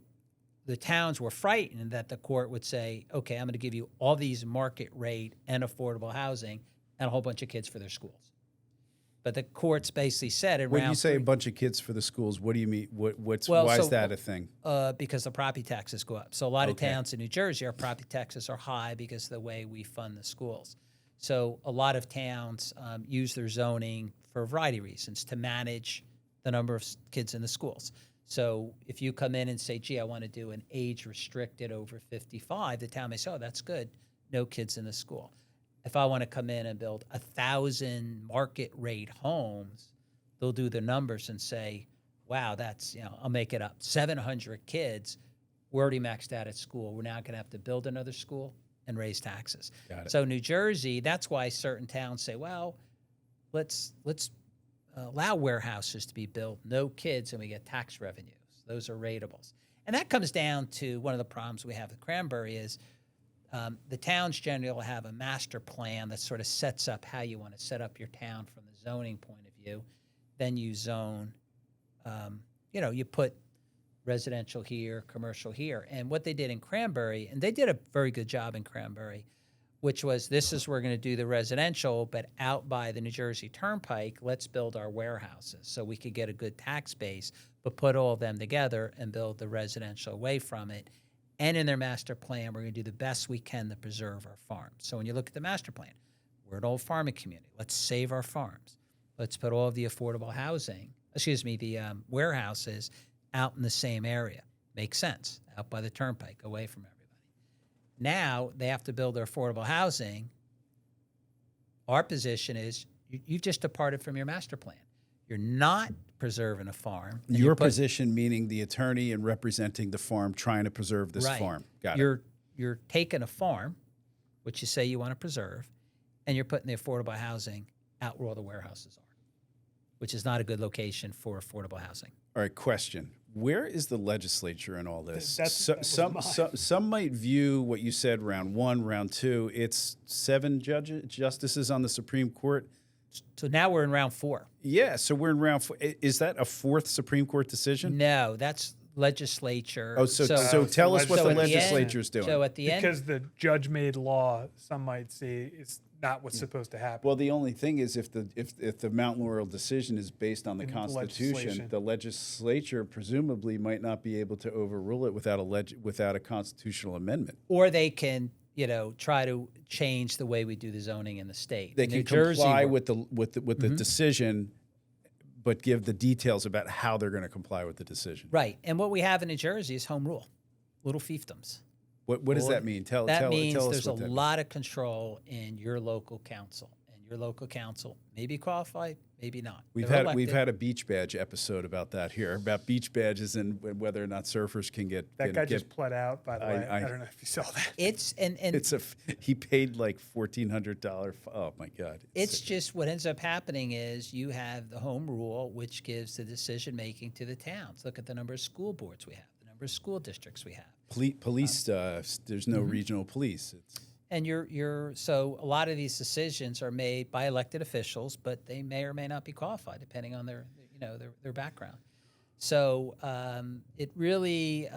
Speaker 3: the towns were frightened that the court would say, okay, I'm going to give you all these market rate and affordable housing and a whole bunch of kids for their schools. But the courts basically said in
Speaker 2: when
Speaker 3: round
Speaker 2: you say
Speaker 3: three,
Speaker 2: a bunch of kids for the schools, what do you mean? Why
Speaker 3: Well,
Speaker 2: is
Speaker 3: so-
Speaker 2: that a thing?
Speaker 3: because the property taxes go up. So a lot of
Speaker 2: Okay.
Speaker 3: towns in New Jersey, our property taxes are high because of the way we fund the schools. So a lot of towns use their zoning for a variety of reasons to manage the number of kids in the schools. So if you come in and say, gee, I want to do an age restricted over 55, the town may say, oh, that's good. No kids in the school. If I want to come in and build 1,000 market rate homes, they'll do the numbers and say, wow, that's, I'll make it up. 700 kids, we're already maxed out at school. We're now going to have to build another school and raise taxes.
Speaker 2: Got it.
Speaker 3: So New Jersey, that's why certain towns say, well, let's allow warehouses to be built, no kids, and we get tax revenues. Those are ratables. And that comes down to one of the problems we have with Cranberry is the towns generally will have a master plan that sort of sets up how you want to set up your town from the zoning point of view. Then you zone, you put residential here, commercial here. And what they did in Cranberry, and they did a very good job in Cranberry, which was this is we're going to do the residential, but out by the New Jersey Turnpike, let's build our warehouses so we could get a good tax base, but put all of them together and build the residential away from it. And in their master plan, we're going to do the best we can to preserve our farms. So when you look at the master plan, we're an old farming community. Let's save our farms. Let's put all of the affordable housing, the warehouses out in the same area. Makes sense, out by the turnpike, away from everybody. Now they have to build their affordable housing. Our position is you've just departed from your master plan. You're not preserving a farm. and
Speaker 2: Your position meaning the attorney and representing the farm trying to preserve this
Speaker 3: Right.
Speaker 2: farm. Got it.
Speaker 3: You're taking a farm, which you say you want to preserve, and you're putting the affordable housing out where all the warehouses are, which is not a good location for affordable housing.
Speaker 2: All right, question. Where is the legislature in all this?
Speaker 4: That was
Speaker 2: Some might view what you said, round one, round two. It's 7 justices on the Supreme Court.
Speaker 3: So now we're in round 4.
Speaker 2: Yeah, so we're in round 4. Is that a 4th Supreme Court decision?
Speaker 3: No, that's legislature.
Speaker 2: Oh, so tell us what
Speaker 3: so
Speaker 2: the
Speaker 3: at the end-
Speaker 2: legislature is doing.
Speaker 3: So at the end,
Speaker 4: Because the judge-made law, some might say, is not what's supposed to happen.
Speaker 2: Well, the only thing is if the Mount Laurel decision is based on the
Speaker 4: In
Speaker 2: Constitution,
Speaker 4: legislation.
Speaker 2: the legislature presumably might not be able to overrule it without a constitutional amendment.
Speaker 3: or they can, try to change the way we do the zoning in the state.
Speaker 2: They
Speaker 3: In
Speaker 2: can
Speaker 3: New Jersey,
Speaker 2: comply
Speaker 3: we're-
Speaker 2: with the decision, but give the details about how they're going to comply with the decision.
Speaker 3: right. And what we have in New Jersey is home rule, little fiefdoms.
Speaker 2: What does that mean? Tell
Speaker 3: That
Speaker 2: us
Speaker 3: means
Speaker 2: what
Speaker 3: there's a
Speaker 2: that means.
Speaker 3: lot of control in your local council, and your local council may be qualified, maybe not.
Speaker 2: We've
Speaker 3: They're
Speaker 2: had
Speaker 3: elected.
Speaker 2: a beach badge episode about that here, about beach badges and whether or not surfers can get
Speaker 4: that guy
Speaker 2: get,
Speaker 4: just pled out, by the way.
Speaker 2: I-
Speaker 4: I don't know if you saw that.
Speaker 3: It's and
Speaker 2: he paid like $1,400. Oh my God!
Speaker 3: it's just what ends up happening is you have the home rule, which gives the decision making to the towns. Look at the number of school boards we have, the number of school districts we have.
Speaker 2: Police. There's no regional police.
Speaker 3: And so a lot of these decisions are made by elected officials, but they may or may not be qualified depending on their their background. So it really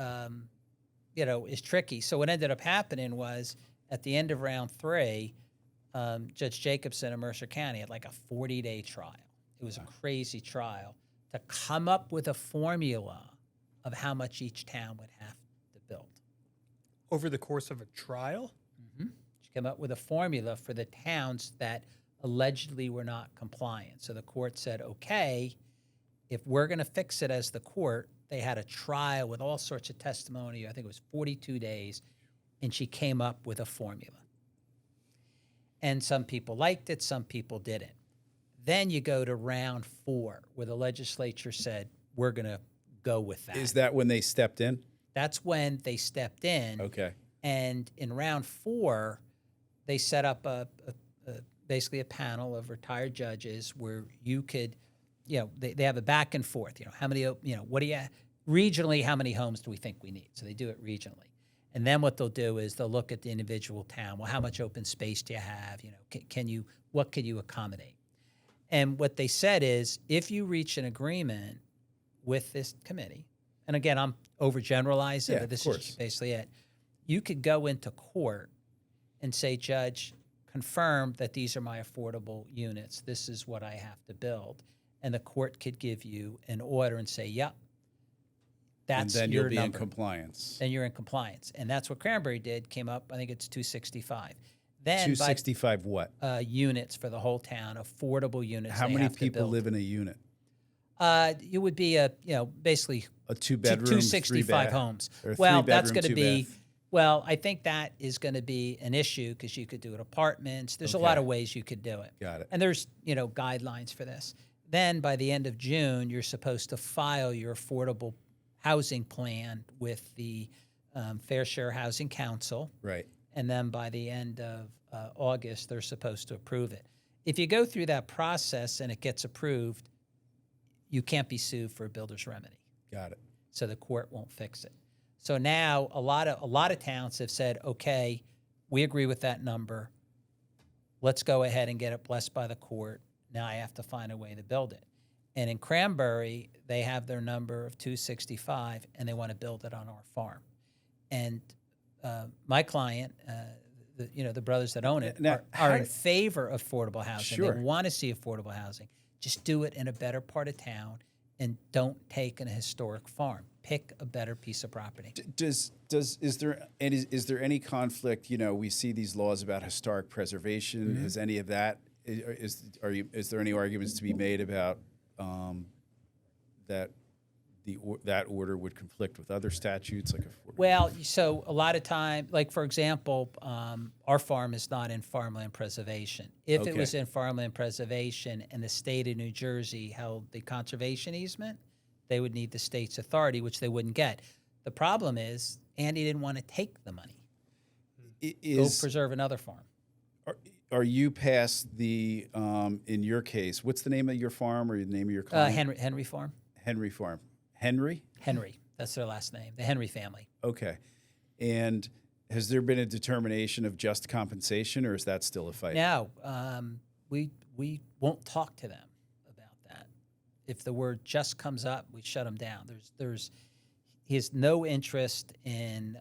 Speaker 3: is tricky. So what ended up happening was at the end of round 3, Judge Jacobson of Mercer County had like a 40-day trial. It was a crazy trial to come up with a formula of how much each town would have to build.
Speaker 4: Over the course of a trial?
Speaker 3: Mm-hmm. She came up with a formula for the towns that allegedly were not compliant. So the court said, okay, if we're going to fix it as the court, they had a trial with all sorts of testimony. I think it was 42 days, and she came up with a formula. And some people liked it, some people didn't. Then you go to round 4, where the legislature said, we're going to go with that.
Speaker 2: Is that when they stepped in?
Speaker 3: That's when they stepped in.
Speaker 2: Okay.
Speaker 3: And in round 4, they set up basically a panel of retired judges where you could, they have a back and forth. How many, what do you, regionally, how many homes do we think we need? So they do it regionally. And then what they'll do is they'll look at the individual town. Well, how much open space do you have? What can you accommodate? And what they said is, if you reach an agreement with this committee, and again, I'm overgeneralizing, but this is basically it. You could go into court and say, Judge, confirm that these are my affordable units. This is what I have to build. And the court could give you an order and say, yep, that's your number.
Speaker 2: And then you'll be in compliance.
Speaker 3: Then you're in compliance. And that's what Cranberry did, came up, I think it's 265. Then
Speaker 2: 265 what?
Speaker 3: Units for the whole town, affordable units.
Speaker 2: How many people live in a unit?
Speaker 3: It would be basically
Speaker 2: a 2-bedroom,
Speaker 3: 265 homes. Well, that's going to be, I think that is going to be an issue because you could do it apartments. There's a lot of ways you could do it.
Speaker 2: Got it.
Speaker 3: And there's, guidelines for this. Then by the end of June, you're supposed to file your affordable housing plan with the Fair Share Housing Council.
Speaker 2: Right.
Speaker 3: And then by the end of August, they're supposed to approve it. If you go through that process and it gets approved, you can't be sued for a builder's remedy.
Speaker 2: Got it.
Speaker 3: So the court won't fix it. So now a lot of towns have said, okay, we agree with that number. Let's go ahead and get it blessed by the court. Now I have to find a way to build it. And in Cranberry, they have their number of 265, and they want to build it on our farm. And my client, the brothers that own it, are in favor of affordable housing.
Speaker 2: Sure.
Speaker 3: They want to see affordable housing. Just do it in a better part of town, and don't take an historic farm. Pick a better piece of property.
Speaker 2: Is there any conflict? We see these laws about historic preservation.
Speaker 3: Mm-hmm.
Speaker 2: Is any of that? Is there any arguments to be made about that? That order would conflict with other statutes like affordable.
Speaker 3: Well, so a lot of time, like for example, our farm is not in farmland preservation. If it was in farmland preservation and the state of New Jersey held the conservation easement, they would need the state's authority, which they wouldn't get. The problem is Andy didn't want to take the money. Go preserve another farm.
Speaker 2: Are you past the, in your case, what's the name of your farm or the name of your client?
Speaker 3: Henry Farm.
Speaker 2: Henry Farm. Henry?
Speaker 3: Henry. That's their last name, the Henry family.
Speaker 2: Okay. And has there been a determination of just compensation, or is that still a fight?
Speaker 3: No. We won't talk to them about that. If the word just comes up, we shut him down. He has no interest in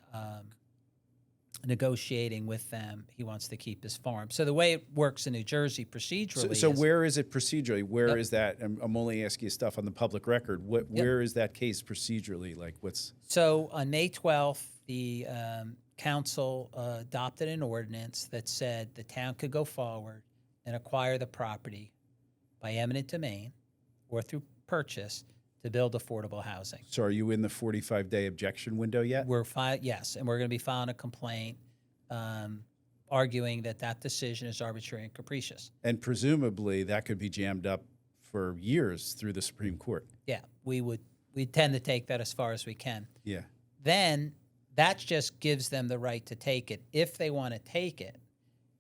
Speaker 3: negotiating with them. He wants to keep his farm. So the way it works in New Jersey procedurally
Speaker 2: So where is it procedurally? Where is that? I'm only asking you stuff on the public record. Where is that case procedurally? Like what's...
Speaker 3: So on May 12th, the council adopted an ordinance that said the town could go forward and acquire the property by eminent domain or through purchase to build affordable housing.
Speaker 2: So are you in the 45-day objection window yet?
Speaker 3: Yes, and we're going to be filing a complaint arguing that decision is arbitrary and capricious.
Speaker 2: And presumably that could be jammed up for years through the Supreme Court.
Speaker 3: Yeah, we tend to take that as far as we can.
Speaker 2: Yeah.
Speaker 3: Then that just gives them the right to take it. If they want to take it,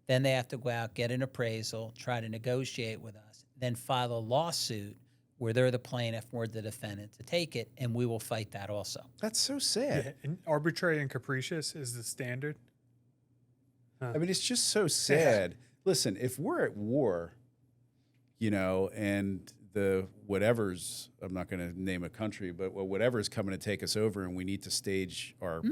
Speaker 3: then they have to go out, get an appraisal, try to negotiate with us, then file a lawsuit where they're the plaintiff, we're the defendant, to take it, and we will fight that also.
Speaker 2: That's so sad.
Speaker 4: Yeah, and arbitrary and capricious is the standard.
Speaker 2: I mean, it's just so sad. Listen, if we're at war, and the whatever's, I'm not going to name a country, but whatever's coming to take us over, and we need to stage our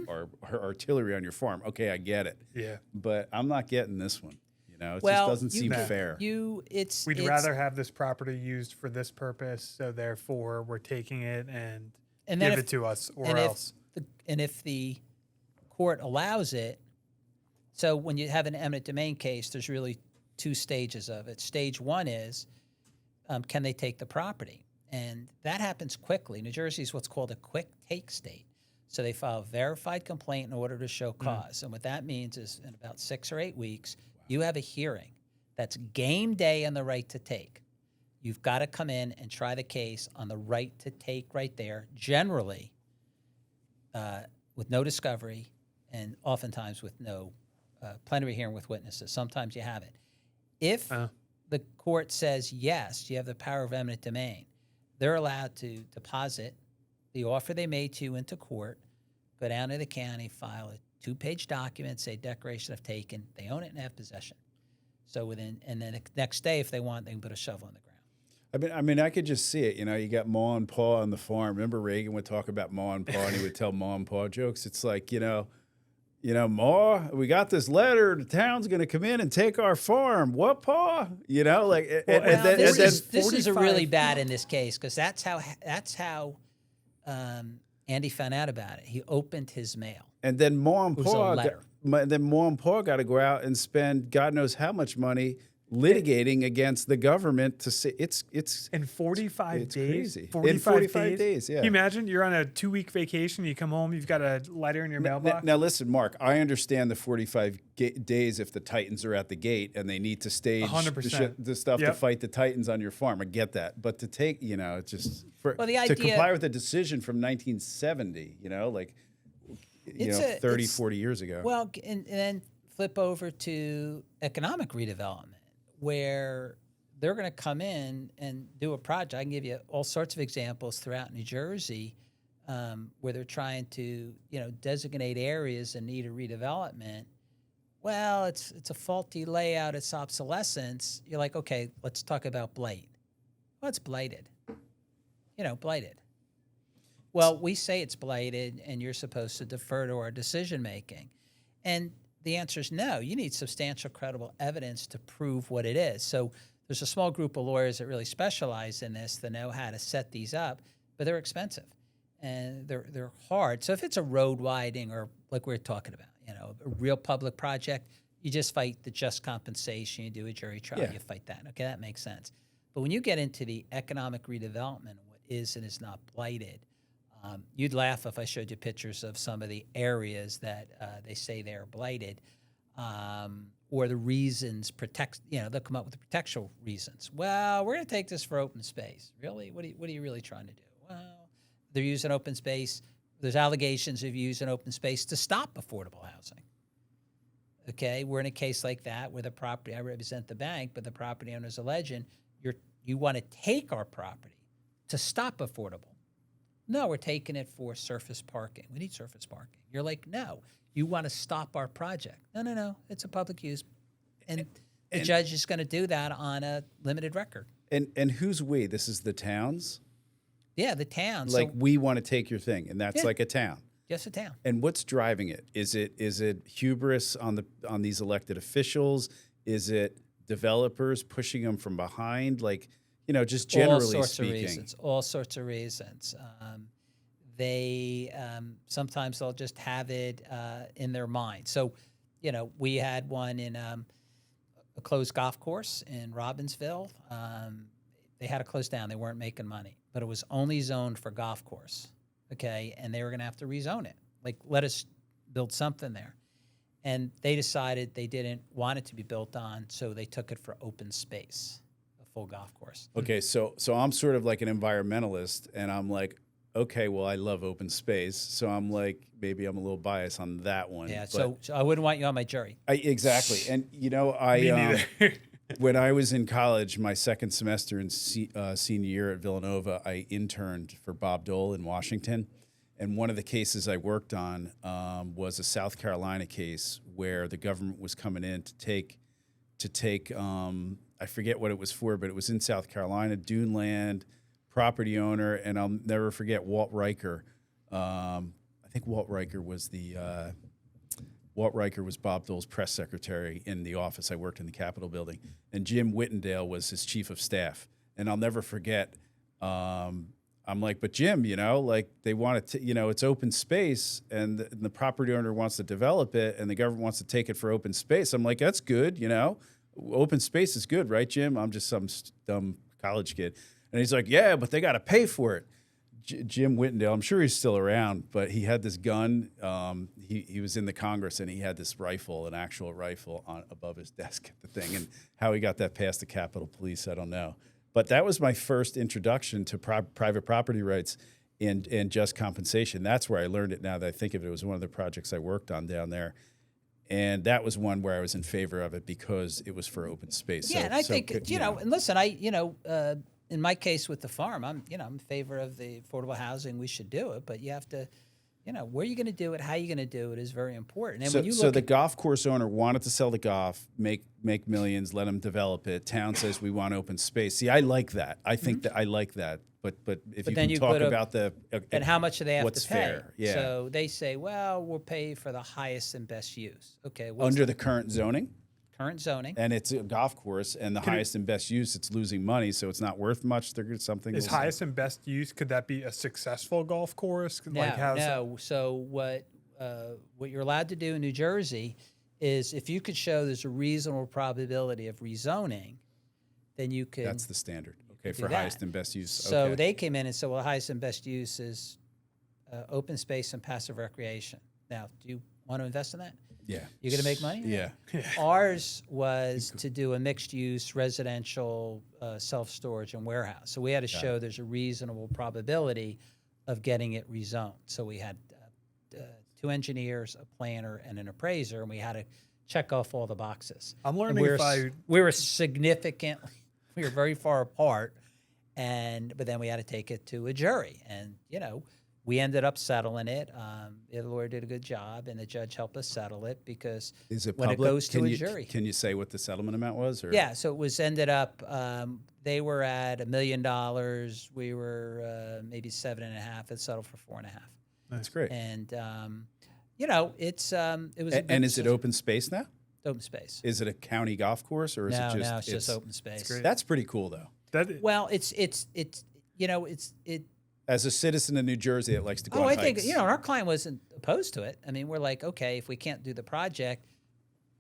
Speaker 2: artillery on your farm. Okay, I get it.
Speaker 4: Yeah.
Speaker 2: But I'm not getting this one. You know, it
Speaker 3: Well,
Speaker 2: just doesn't seem fair.
Speaker 4: We'd rather have this property used for this purpose, so therefore we're taking it and give it to us, or else.
Speaker 3: If the court allows it, so when you have an eminent domain case, there's really two stages of it. Stage one is, can they take the property? And that happens quickly. New Jersey is what's called a quick take state. So they file a verified complaint in order to show cause. And what that means is in about 6 or 8 weeks, you have a hearing. That's game day on the right to take. You've got to come in and try the case on the right to take right there, generally with no discovery and oftentimes with no plenary hearing with witnesses. Sometimes you have it. If the court says, yes, you have the power of eminent domain, they're allowed to deposit the offer they made to you into court, go down to the county, file a 2-page document, say declaration of taken. They own it and have possession. So and then the next day, if they want, they can put a shovel in the ground.
Speaker 2: I mean, I could just see it. You know, you got Ma and Pa on the farm. Remember Reagan would talk about Ma and Pa, and he would tell Ma and Pa jokes. It's like, you know, Ma, we got this letter. The town's going to come in and take our farm. What, Pa? You know, like,
Speaker 3: this is really bad in this case, because that's how Andy found out about it. He opened his mail.
Speaker 2: And then Ma and Pa, got to go out and spend God knows how much money litigating against the government to say it's
Speaker 4: in 45 days.
Speaker 2: Crazy.
Speaker 4: 45
Speaker 2: days, yeah.
Speaker 4: Can you imagine you're on a 2-week vacation, you come home, you've got a letter in your mailbox?
Speaker 2: Now listen, Mark, I understand the 45 days if the Titans are at the gate and they need to stage
Speaker 4: 100%.
Speaker 2: the stuff to fight the Titans on your farm. I get that. But to take, you know, just to comply with a decision from 1970, you know, like 30, 40 years ago.
Speaker 3: Well, and then flip over to economic redevelopment, where they're going to come in and do a project. I can give you all sorts of examples throughout New Jersey where they're trying to, designate areas in need of redevelopment. Well, it's a faulty layout. It's obsolescence. You're like, okay, let's talk about blight. Well, it's blighted. Blighted. Well, we say it's blighted, and you're supposed to defer to our decision making. And the answer is no. You need substantial, credible evidence to prove what it is. So there's a small group of lawyers that really specialize in this that know how to set these up, but they're expensive and they're hard. So if it's a road widening or like we're talking about, a real public project, you just fight the just compensation. You do a jury trial, you fight that. Okay, that makes sense. But when you get into the economic redevelopment, what is and is not blighted, you'd laugh if I showed you pictures of some of the areas that they say they're blighted, or the reasons they'll come up with the protectional reasons. Well, we're going to take this for open space. Really? What are you really trying to do? Well, they're using open space. There's allegations of using open space to stop affordable housing. Okay, we're in a case like that where the property, I represent the bank, but the property owner's alleging you want to take our property to stop affordable. No, we're taking it for surface parking. We need surface parking. You're like, no, you want to stop our project. No, it's a public use. And the judge is going to do that on a limited record.
Speaker 2: And who's we? This is the towns?
Speaker 3: Yeah, the towns.
Speaker 2: Like, we want to take your thing, and that's like a town.
Speaker 3: Just a town.
Speaker 2: And what's driving it? Is it hubris on these elected officials? Is it developers pushing them from behind? Like, just generally speaking.
Speaker 3: All sorts of reasons. They sometimes they'll just have it in their mind. So, we had one in a closed golf course in Robbinsville. They had to close down. They weren't making money, but it was only zoned for golf course. Okay, and they were going to have to rezone it. Like, let us build something there. And they decided they didn't want it to be built on, so they took it for open space. Full golf course.
Speaker 2: Okay, so I'm sort of like an environmentalist, and I'm like, okay, well, I love open space, so I'm like, maybe I'm a little biased on that one.
Speaker 3: Yeah, so I wouldn't want you on my jury.
Speaker 2: Exactly, and I when I was in college, my second semester in senior year at Villanova, I interned for Bob Dole in Washington, and one of the cases I worked on was a South Carolina case where the government was coming in to take to take, I forget what it was for, but it was in South Carolina, dune land, property owner, and I'll never forget Walt Riker. I think Walt Riker was Bob Dole's press secretary in the office. I worked in the Capitol building, and Jim Whittendale was his chief of staff. And I'll never forget, I'm like, but Jim, like they want to, it's open space, and the property owner wants to develop it, and the government wants to take it for open space. I'm like, that's good, open space is good, right, Jim? I'm just some dumb college kid. And he's like, yeah, but they got to pay for it. Jim Whittendale, I'm sure he's still around, but he had this gun. He was in the Congress, and he had this rifle, an actual rifle, above his desk at the thing. And how he got that past the Capitol Police, I don't know. But that was my first introduction to private property rights and just compensation. That's where I learned it. Now that I think of it, it was one of the projects I worked on down there. And that was one where I was in favor of it because it was for open space.
Speaker 3: Yeah, and I think, and listen, in my case with the farm, I'm in favor of the affordable housing. We should do it, but you have to, where you're going to do it, how you're going to do it is very important. And when you look
Speaker 2: the golf course owner wanted to sell the golf, make millions, let them develop it. Town says we want open space. See, I like that. I think that I like that. But if you can talk about
Speaker 3: and how much do they have
Speaker 2: what's
Speaker 3: to pay?
Speaker 2: Fair? Yeah.
Speaker 3: So they say, well, we'll pay for the highest and best use. Okay.
Speaker 2: Under the current zoning.
Speaker 3: Current zoning.
Speaker 2: And it's a golf course, and the highest and best use, it's losing money, so it's not worth much. They're something.
Speaker 4: Is highest and best use, could that be a successful golf course?
Speaker 3: No. So what you're allowed to do in New Jersey is if you could show there's a reasonable probability of rezoning, then you could.
Speaker 2: That's the standard. Okay, for highest and best use.
Speaker 3: So they came in and said, well, highest and best use is open space and passive recreation. Now, do you want to invest in that?
Speaker 2: Yeah.
Speaker 3: You're going to make money?
Speaker 2: Yeah.
Speaker 3: Ours was to do a mixed-use residential self-storage and warehouse. So we had to show there's a reasonable probability of getting it rezoned. So we had 2 engineers, a planner, and an appraiser, and we had to check off all the boxes.
Speaker 4: I'm learning
Speaker 3: we were significantly, we were very far apart, but then we had to take it to a jury. And, we ended up settling it. The lawyer did a good job, and the judge helped us settle it because when it goes to a jury.
Speaker 2: Can you say what the settlement amount was? Or?
Speaker 3: Yeah, so it was ended up, they were at $1 million. We were maybe 7.5. It settled for 4.5.
Speaker 2: That's great.
Speaker 3: And, it's it was.
Speaker 2: And is it open space now?
Speaker 3: Open space.
Speaker 2: Is it a county golf course, or is it just?
Speaker 3: No, it's just open space.
Speaker 2: That's pretty cool, though.
Speaker 3: Well, it's
Speaker 2: as a citizen of New Jersey that likes to go on hikes.
Speaker 3: I think, our client wasn't opposed to it. I mean, we're like, okay, if we can't do the project,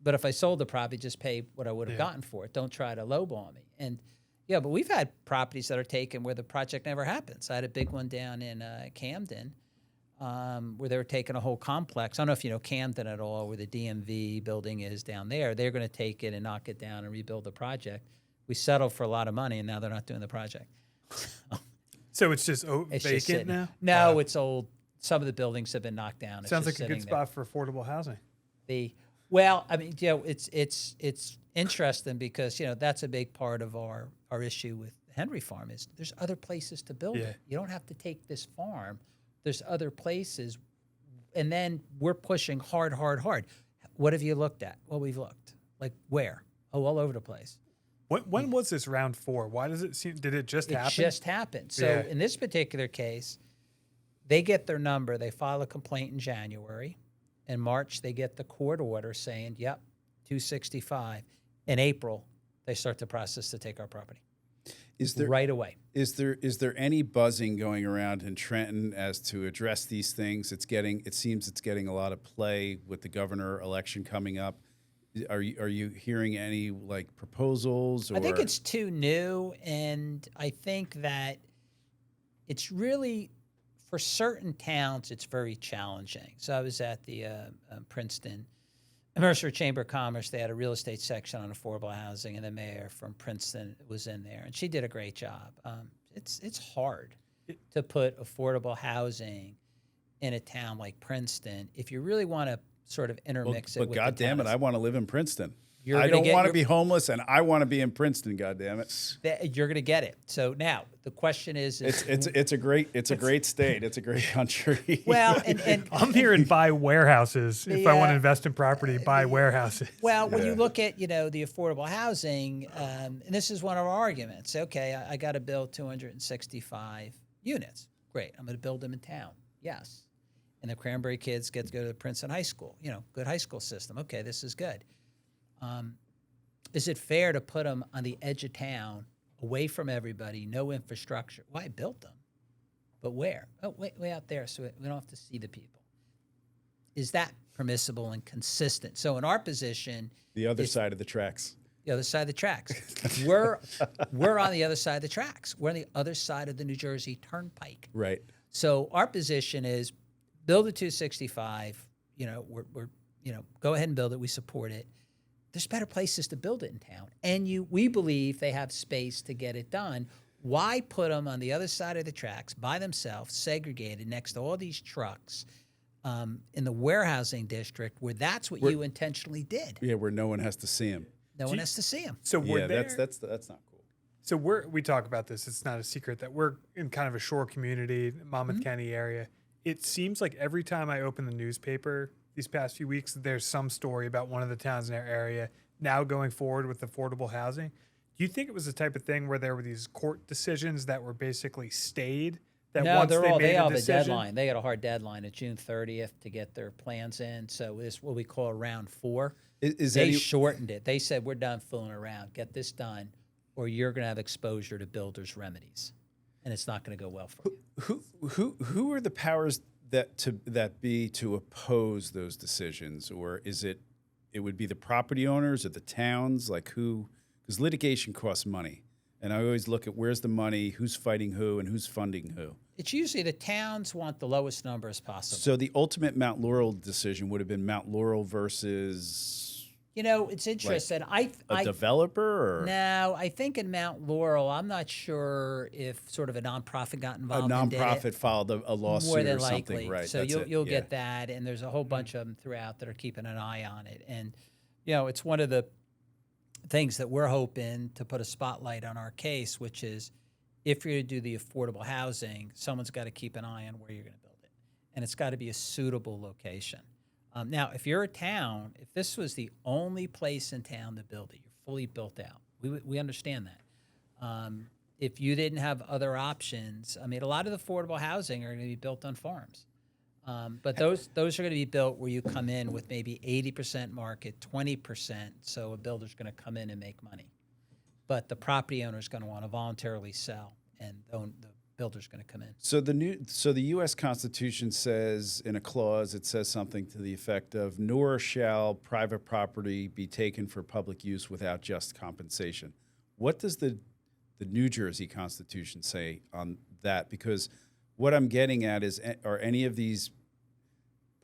Speaker 3: but if I sold the property, just pay what I would have gotten for it. Don't try to lowball me. And, but we've had properties that are taken where the project never happens. I had a big one down in Camden where they were taking a whole complex. I don't know if you know Camden at all, where the DMV building is down there. They're going to take it and knock it down and rebuild the project. We settled for a lot of money, and now they're not doing the project.
Speaker 4: So it's just vacant now?
Speaker 3: No, it's old. Some of the buildings have been knocked down.
Speaker 4: Sounds like a good spot for affordable housing.
Speaker 3: It's interesting because that's a big part of our issue with Henry Farm is there's other places to build it. You don't have to take this farm. There's other places, and then we're pushing hard. What have you looked at? Well, we've looked. Like where? Oh, all over the place.
Speaker 4: When was this round 4? Why does it seem? Did it just happen? It
Speaker 3: just happened. So in this particular case, they get their number. They file a complaint in January. In March, they get the court order saying, "Yep, 265." In April, they start the process to take our property. Right away?
Speaker 2: Is there any buzzing going around in Trenton as to address these things? It seems it's getting a lot of play with the governor election coming up. Are you hearing any proposals? Or?
Speaker 3: I think it's too new, and I think that it's really for certain towns it's very challenging. So I was at the Princeton Mercer Chamber of Commerce. They had a real estate section on affordable housing, and the mayor from Princeton was in there, and she did a great job. It's hard to put affordable housing in a town like Princeton if you really want to sort of intermix it.
Speaker 2: But God damn it, I want to live in Princeton.
Speaker 3: You're
Speaker 2: I
Speaker 3: gonna
Speaker 2: don't
Speaker 3: get
Speaker 2: want to
Speaker 3: your-
Speaker 2: be homeless, and I want to be in Princeton. God damn it!
Speaker 3: You're going to get it. So now the question is
Speaker 2: It's a great state. It's a great country.
Speaker 3: well, and
Speaker 4: I'm hearing buy warehouses. If I want to invest in property, buy warehouses.
Speaker 3: well, when you look at, the affordable housing, and this is one of our arguments. Okay, I got to build 265 units. Great. I'm going to build them in town. Yes. And the Cranberry kids get to go to the Princeton High School, good high school system. Okay, this is good. Is it fair to put them on the edge of town, away from everybody, no infrastructure? Well, I built them, but where? Oh, way out there, so we don't have to see the people. Is that permissible and consistent? So in our position,
Speaker 2: The other side of the tracks.
Speaker 3: the other side of the tracks, we're on the other side of the tracks. We're on the other side of the New Jersey Turnpike.
Speaker 2: Right.
Speaker 3: So our position is build a 265. We're go ahead and build it. We support it. There's better places to build it in town, and we believe they have space to get it done. Why put them on the other side of the tracks by themselves, segregated next to all these trucks in the warehousing district, where that's what you intentionally did?
Speaker 2: Yeah, where no one has to see him.
Speaker 3: No one has to see them.
Speaker 4: So we're
Speaker 2: Yeah,
Speaker 4: there.
Speaker 2: that's not cool.
Speaker 4: So we talk about this. It's not a secret that we're in kind of a shore community, Monmouth County area. It seems like every time I open the newspaper these past few weeks, there's some story about one of the towns in our area now going forward with affordable housing. Do you think it was the type of thing where there were these court decisions that were basically stayed? That
Speaker 3: No,
Speaker 4: once
Speaker 3: they
Speaker 4: made
Speaker 3: have a
Speaker 4: decision,
Speaker 3: deadline. They got a hard deadline of June 30th to get their plans in. So it's what we call round 4. They shortened it. They said, we're done fooling around. Get this done, or you're going to have exposure to builders' remedies, and it's not going to go well for you.
Speaker 2: Who are the powers that be to oppose those decisions, or is it would be the property owners or the towns? Like who? Because litigation costs money, and I always look at where's the money, who's fighting who, and who's funding who.
Speaker 3: It's usually the towns want the lowest number as possible.
Speaker 2: So the ultimate Mount Laurel decision would have been Mount Laurel versus
Speaker 3: it's interesting.
Speaker 2: a developer, or
Speaker 3: No, I think in Mount Laurel, I'm not sure if sort of a nonprofit got
Speaker 2: a
Speaker 3: involved. and did it.
Speaker 2: nonprofit filed a lawsuit
Speaker 3: More than
Speaker 2: or
Speaker 3: likely.
Speaker 2: something, right?
Speaker 3: So you'll get that, and there's a whole bunch of them throughout that are keeping an eye on it. And it's one of the things that we're hoping to put a spotlight on our case, which is if you're to do the affordable housing, someone's got to keep an eye on where you're going to build it, and it's got to be a suitable location. Now, if you're a town, if this was the only place in town to build it, you're fully built out. We understand that. If you didn't have other options, I mean, a lot of the affordable housing are going to be built on farms. But those are going to be built where you come in with maybe 80% market, 20%, so a builder's going to come in and make money. But the property owner is going to want to voluntarily sell, and the builder's going to come in.
Speaker 2: So the U.S. Constitution says in a clause, it says something to the effect of, nor shall private property be taken for public use without just compensation. What does the New Jersey Constitution say on that? Because what I'm getting at is, are any of these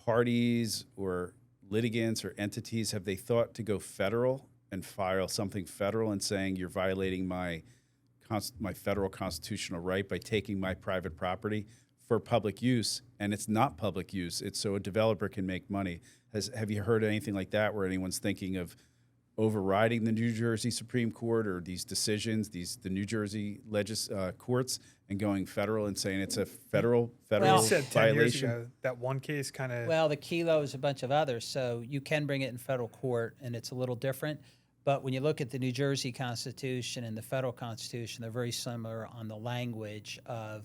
Speaker 2: parties or litigants or entities, have they thought to go federal and file something federal and saying you're violating my federal constitutional right by taking my private property for public use, and it's not public use, it's so a developer can make money? Have you heard anything like that where anyone's thinking of overriding the New Jersey Supreme Court or these decisions, the New Jersey courts, and going federal and saying it's a federal
Speaker 4: You said 10 years
Speaker 2: violation?
Speaker 4: ago, that one case kind of.
Speaker 3: Well, the Kelo is a bunch of others, so you can bring it in federal court, and it's a little different. But when you look at the New Jersey Constitution and the federal Constitution, they're very similar on the language of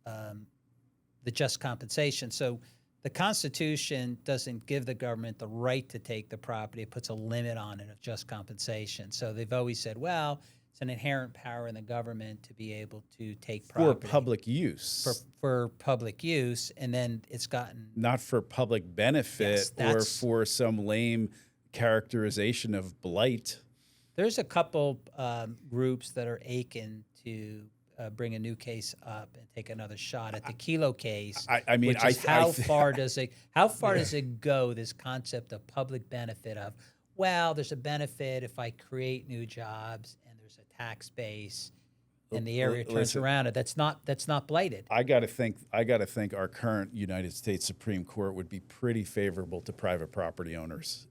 Speaker 3: the just compensation. So the Constitution doesn't give the government the right to take the property. It puts a limit on it of just compensation. So they've always said, well, it's an inherent power in the government to be able to take property.
Speaker 2: For public use.
Speaker 3: For public use, and then it's gotten...
Speaker 2: Not for public benefit or for some lame characterization of blight.
Speaker 3: There's a couple groups that are aching to bring a new case up and take another shot at the Kelo case.
Speaker 2: I mean,
Speaker 3: which is how far does it go? This concept of public benefit of, well, there's a benefit if I create new jobs and there's a tax base and the area turns around it. That's not blighted.
Speaker 2: I got to think our current United States Supreme Court would be pretty favorable to private property owners.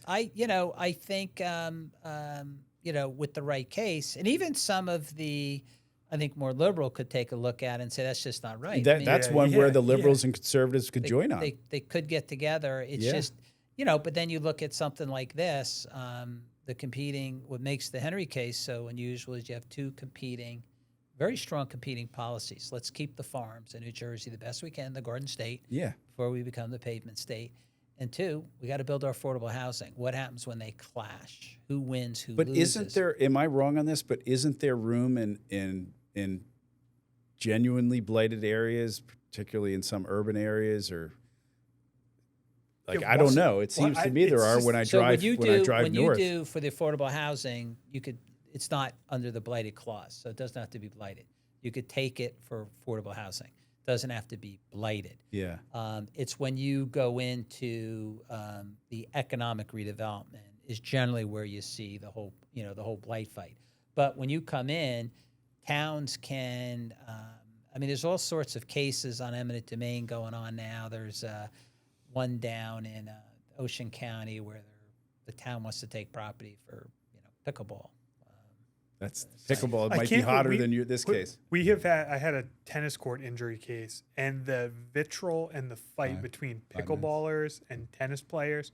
Speaker 3: I think with the right case, and even some of the, I think more liberal could take a look at it and say that's just not right.
Speaker 2: That's one where the liberals and conservatives could join on.
Speaker 3: They could get together. It's just, but then you look at something like this, what makes the Henry case so unusual is you have two very strong competing policies. Let's keep the farms in New Jersey the best we can, the Garden State, before we become the pavement state. And two, we got to build our affordable housing. What happens when they clash? Who wins? Who loses?
Speaker 2: But isn't there? Am I wrong on this? But isn't there room in genuinely blighted areas, particularly in some urban areas, or I don't know. It seems to me there are when I drive north.
Speaker 3: When you do for the affordable housing, it's not under the blighted clause, so it doesn't have to be blighted. You could take it for affordable housing. Doesn't have to be blighted.
Speaker 2: Yeah.
Speaker 3: It's when you go into the economic redevelopment is generally where you see the whole blight fight. But when you come in, towns can. There's all sorts of cases on eminent domain going on now. There's one down in Ocean County where the town wants to take property for pickleball.
Speaker 2: That's pickleball. It might be hotter than this case.
Speaker 4: I had a tennis court injury case, and the vitriol and the fight between pickleballers and tennis players,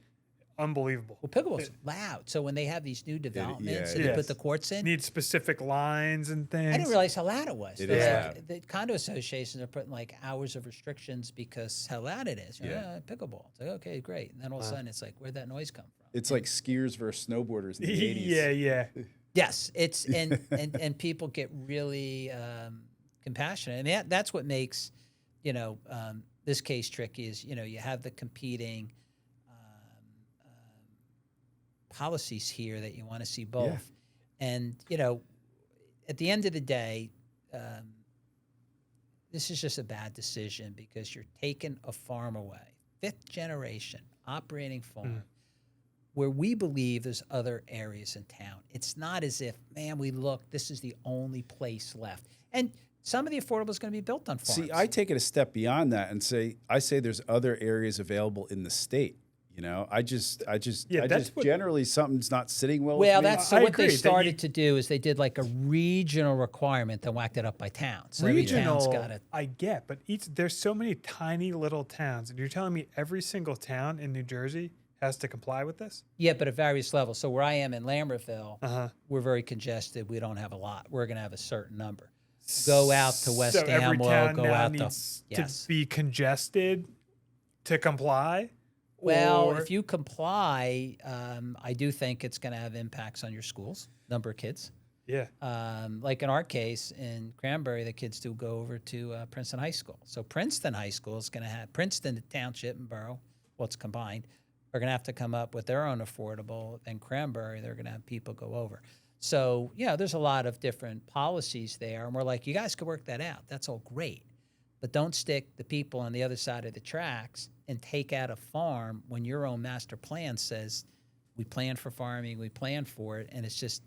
Speaker 4: unbelievable.
Speaker 3: Well, pickleball's loud, so when they have these new developments and they put the courts in,
Speaker 4: need specific lines and things.
Speaker 3: I didn't realize how loud it was.
Speaker 2: It is loud.
Speaker 3: The condo associations are putting hours of restrictions because how loud it is. Pickleball. It's like, okay, great, and then all of a sudden it's like, where'd that noise come from?
Speaker 2: It's like skiers versus snowboarders in the 80s.
Speaker 4: Yeah.
Speaker 3: Yes, it's and people get really compassionate, and that's what makes this case tricky. Is you have the competing policies here that you want to see both, and at the end of the day, this is just a bad decision because you're taking a farm away, 5th generation operating farm. Where we believe there's other areas in town. It's not as if, man, this is the only place left. And some of the affordable is going to be built on farms.
Speaker 2: See, I take it a step beyond that and say there's other areas available in the state. I just generally something's not sitting well.
Speaker 3: Well,
Speaker 2: with me.
Speaker 3: so what they started to do is they did a regional requirement that whacked it up by town. So
Speaker 4: regional,
Speaker 3: every town's got it.
Speaker 4: I get, but there's so many tiny little towns, and you're telling me every single town in New Jersey has to comply with this?
Speaker 3: Yeah, but at various levels. So where I am in Lambertville, we're very congested. We don't have a lot. We're going to have a certain number. Go out to West Amwell.
Speaker 4: Every town
Speaker 3: go
Speaker 4: now
Speaker 3: out
Speaker 4: needs to be congested to comply?
Speaker 3: Well,
Speaker 4: or?
Speaker 3: if you comply, I do think it's going to have impacts on your schools, number of kids.
Speaker 4: Yeah.
Speaker 3: Like in our case in Cranberry, the kids do go over to Princeton High School. So Princeton High School is going to have Princeton, the township and borough, it's combined, are going to have to come up with their own affordable. And Cranberry, they're going to have people go over. So, there's a lot of different policies there. And we're like, you guys could work that out. That's all great. But don't stick the people on the other side of the tracks and take out a farm when your own master plan says we plan for farming, we plan for it. And it's just,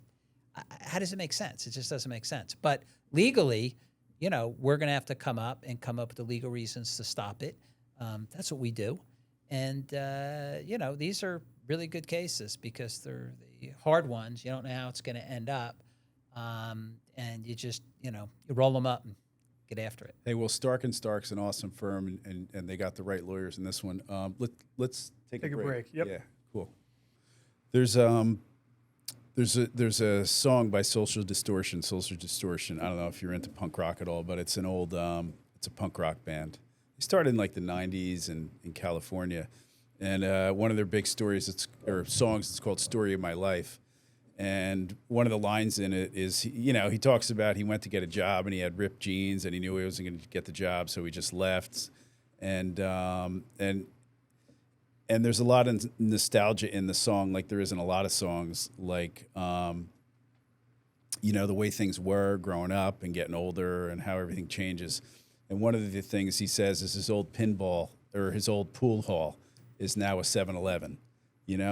Speaker 3: how does it make sense? It just doesn't make sense. But legally, we're going to have to come up with the legal reasons to stop it. That's what we do. And, these are really good cases because they're the hard ones. You don't know how it's going to end up. And you just, you roll them up and get after it.
Speaker 2: Hey, well, Stark & Stark's an awesome firm, and they got the right lawyers in this one. Let's take a break.
Speaker 4: Yep.
Speaker 2: Yeah, cool. There's a song by Social Distortion. I don't know if you're into punk rock at all, but it's an old it's a punk rock band. They started in the 90s in California, and one of their big songs, it's called "Story of My Life." And one of the lines in it is, he talks about he went to get a job and he had ripped jeans and he knew he wasn't going to get the job, so he just left. And there's a lot of nostalgia in the song, like there is in a lot of songs, like the way things were growing up and getting older and how everything changes. And one of the things he says is his old his old pool hall is now a 7-Eleven,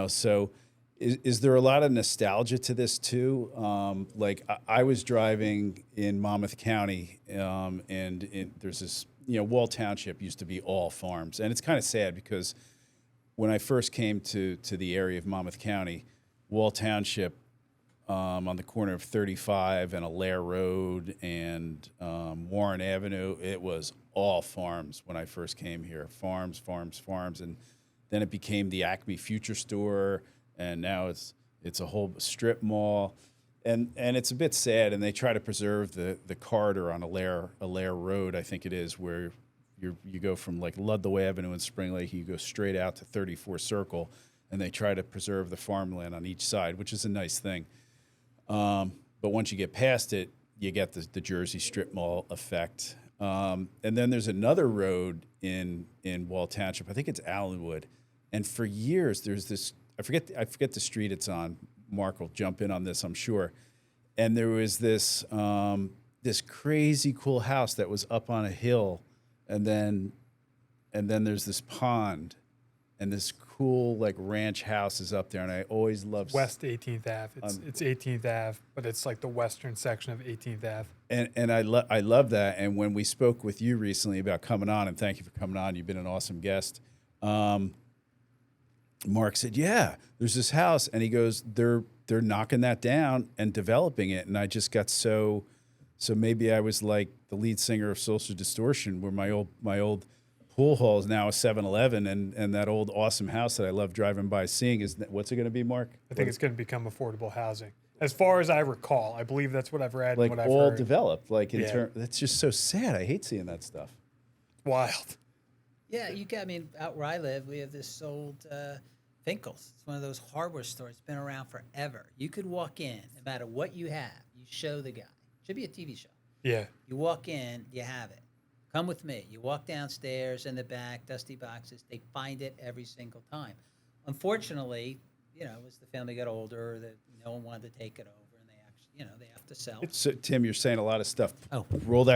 Speaker 2: so is there a lot of nostalgia to this too? I was driving in Monmouth County and there's this, Wall Township used to be all farms. And it's kind of sad because when I first came to the area of Monmouth County, Wall Township, on the corner of 35 and Allaire Road and Warren Avenue, it was all farms when I first came here. Farms, farms, farms. And then it became the Acme Future Store, and now it's a whole strip mall. And it's a bit sad, and they try to preserve the corridor on Allaire Road, I think it is, where you go from like Ludlow Avenue in Spring Lake, you go straight out to 34 Circle, and they try to preserve the farmland on each side, which is a nice thing. But once you get past it, you get the Jersey strip mall effect. And then there's another road in Wall Township. I think it's Allenwood. And for years, there's this, I forget the street it's on. Mark will jump in on this, I'm sure. And there was this crazy cool house that was up on a hill, and then there's this pond, and this cool like ranch house is up there, and I always loved
Speaker 4: West 18th Ave. It's 18th Ave, but it's like the western section of 18th Ave.
Speaker 2: And I love that. And when we spoke with you recently about coming on, and thank you for coming on, you've been an awesome guest. Mark said, "Yeah, there's this house," and he goes, "They're knocking that down and developing it." And I just got so maybe I was like the lead singer of Social Distortion, where my old pool hall is now a 7-Eleven, and that old awesome house that I love driving by seeing is what's it going to be, Mark?
Speaker 4: I think it's going to become affordable housing. As far as I recall, I believe that's what I've read.
Speaker 2: Like
Speaker 4: and what
Speaker 2: all
Speaker 4: I've heard.
Speaker 2: developed, like in turn. That's just so sad. I hate seeing that stuff.
Speaker 4: Wild.
Speaker 3: Yeah, I mean, out where I live, we have this old Finkel's. It's one of those hardware stores. It's been around forever. You could walk in, no matter what you have, you show the guy. Should be a TV show.
Speaker 4: Yeah.
Speaker 3: You walk in, you have it. Come with me. You walk downstairs in the back, dusty boxes. They find it every single time. Unfortunately, as the family got older, that no one wanted to take it over, and they actually, they have to sell.
Speaker 2: So, Tim, you're saying a lot of stuff.
Speaker 3: Oh.
Speaker 2: Roll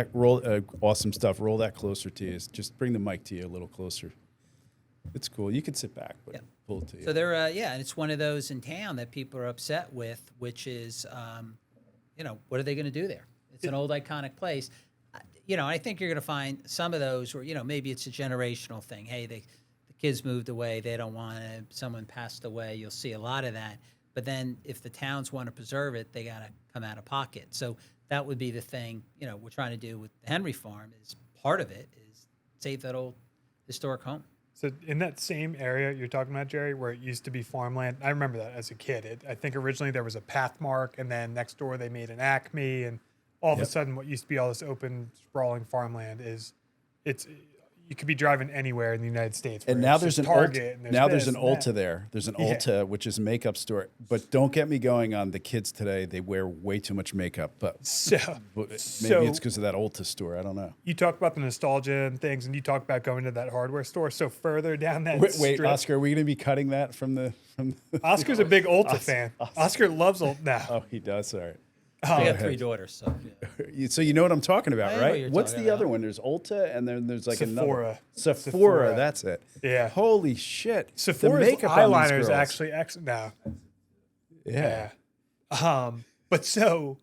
Speaker 2: awesome stuff. Roll that closer to you. Just bring the mic to you a little closer. It's cool. You can sit back, but pull it to you.
Speaker 3: So they're, and it's one of those in town that people are upset with, which is, what are they going to do there? It's an old iconic place. I think you're going to find some of those where, maybe it's a generational thing. Hey, the kids moved away. They don't want to. Someone passed away. You'll see a lot of that. But then if the towns want to preserve it, they got to come out of pocket. So that would be the thing, we're trying to do with the Henry Farm is part of it is save that old historic home.
Speaker 4: So in that same area you're talking about, Jerry, where it used to be farmland, I remember that as a kid. I think originally there was a Pathmark, and then next door they made an Acme, and all of a sudden what used to be all this open, sprawling farmland you could be driving anywhere in the United States.
Speaker 2: And now there's an
Speaker 4: Target.
Speaker 2: there's an Ulta there. There's an Ulta, which is a makeup store. But don't get me going on the kids today. They wear way too much makeup. But maybe it's because of that Ulta store. I don't know.
Speaker 4: You talk about the nostalgia and things, and you talk about going to that hardware store. So further down that
Speaker 2: Wait,
Speaker 4: strip,
Speaker 2: Oscar, are we going to be cutting that from the
Speaker 4: Oscar's a big Ulta fan. Oscar loves Ulta now.
Speaker 2: Oh, he does. All right.
Speaker 3: I got 3 daughters, so
Speaker 2: So you know what I'm talking about,
Speaker 3: I know
Speaker 2: right?
Speaker 3: what you're
Speaker 2: What's
Speaker 3: talking
Speaker 2: the other
Speaker 3: about.
Speaker 2: one? There's Ulta, and then there's like
Speaker 4: Sephora.
Speaker 2: another Sephora.
Speaker 4: Sephora.
Speaker 2: That's it.
Speaker 4: Yeah.
Speaker 2: Holy shit.
Speaker 4: Sephora's
Speaker 2: the makeup
Speaker 4: eyeliner
Speaker 2: on
Speaker 4: is
Speaker 2: these girls.
Speaker 4: actually excellent. No.
Speaker 2: Yeah.
Speaker 4: But so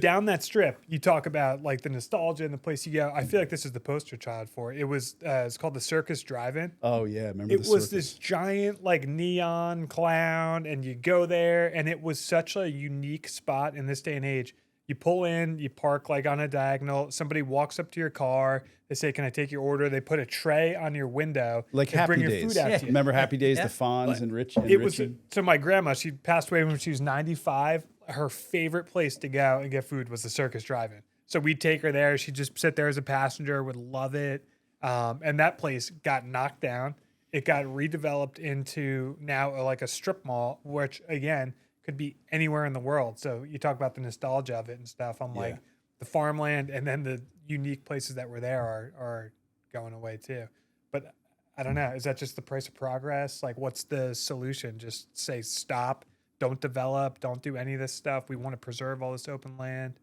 Speaker 4: down that strip, you talk about like the nostalgia and the place you go. I feel like this is the poster child for it. It was it's called the Circus Drive-In.
Speaker 2: Oh yeah, remember
Speaker 4: It
Speaker 2: the
Speaker 4: was
Speaker 2: circus?
Speaker 4: this giant like neon clown, and you go there, and it was such a unique spot in this day and age. You pull in, you park like on a diagonal. Somebody walks up to your car. They say, "Can I take your order?" They put a tray on your window.
Speaker 2: Like
Speaker 4: and
Speaker 2: Happy
Speaker 4: bring your
Speaker 2: Days.
Speaker 4: food out to you.
Speaker 2: Remember Happy Days?
Speaker 3: Yeah.
Speaker 2: The Fonz and Rich. And
Speaker 4: It was
Speaker 2: Richie?
Speaker 4: so my grandma. She passed away when she was 95. Her favorite place to go and get food was the Circus Drive-In. So we'd take her there. She'd just sit there as a passenger. Would love it. And that place got knocked down. It got redeveloped into now like a strip mall, which again could be anywhere in the world. So you talk about the nostalgia of it and stuff. I'm like, the farmland and then the unique places that were there are going away too. But I don't know. Is that just the price of progress? Like, what's the solution? Just say stop, don't develop, don't do any of this stuff. We want to preserve all this open land.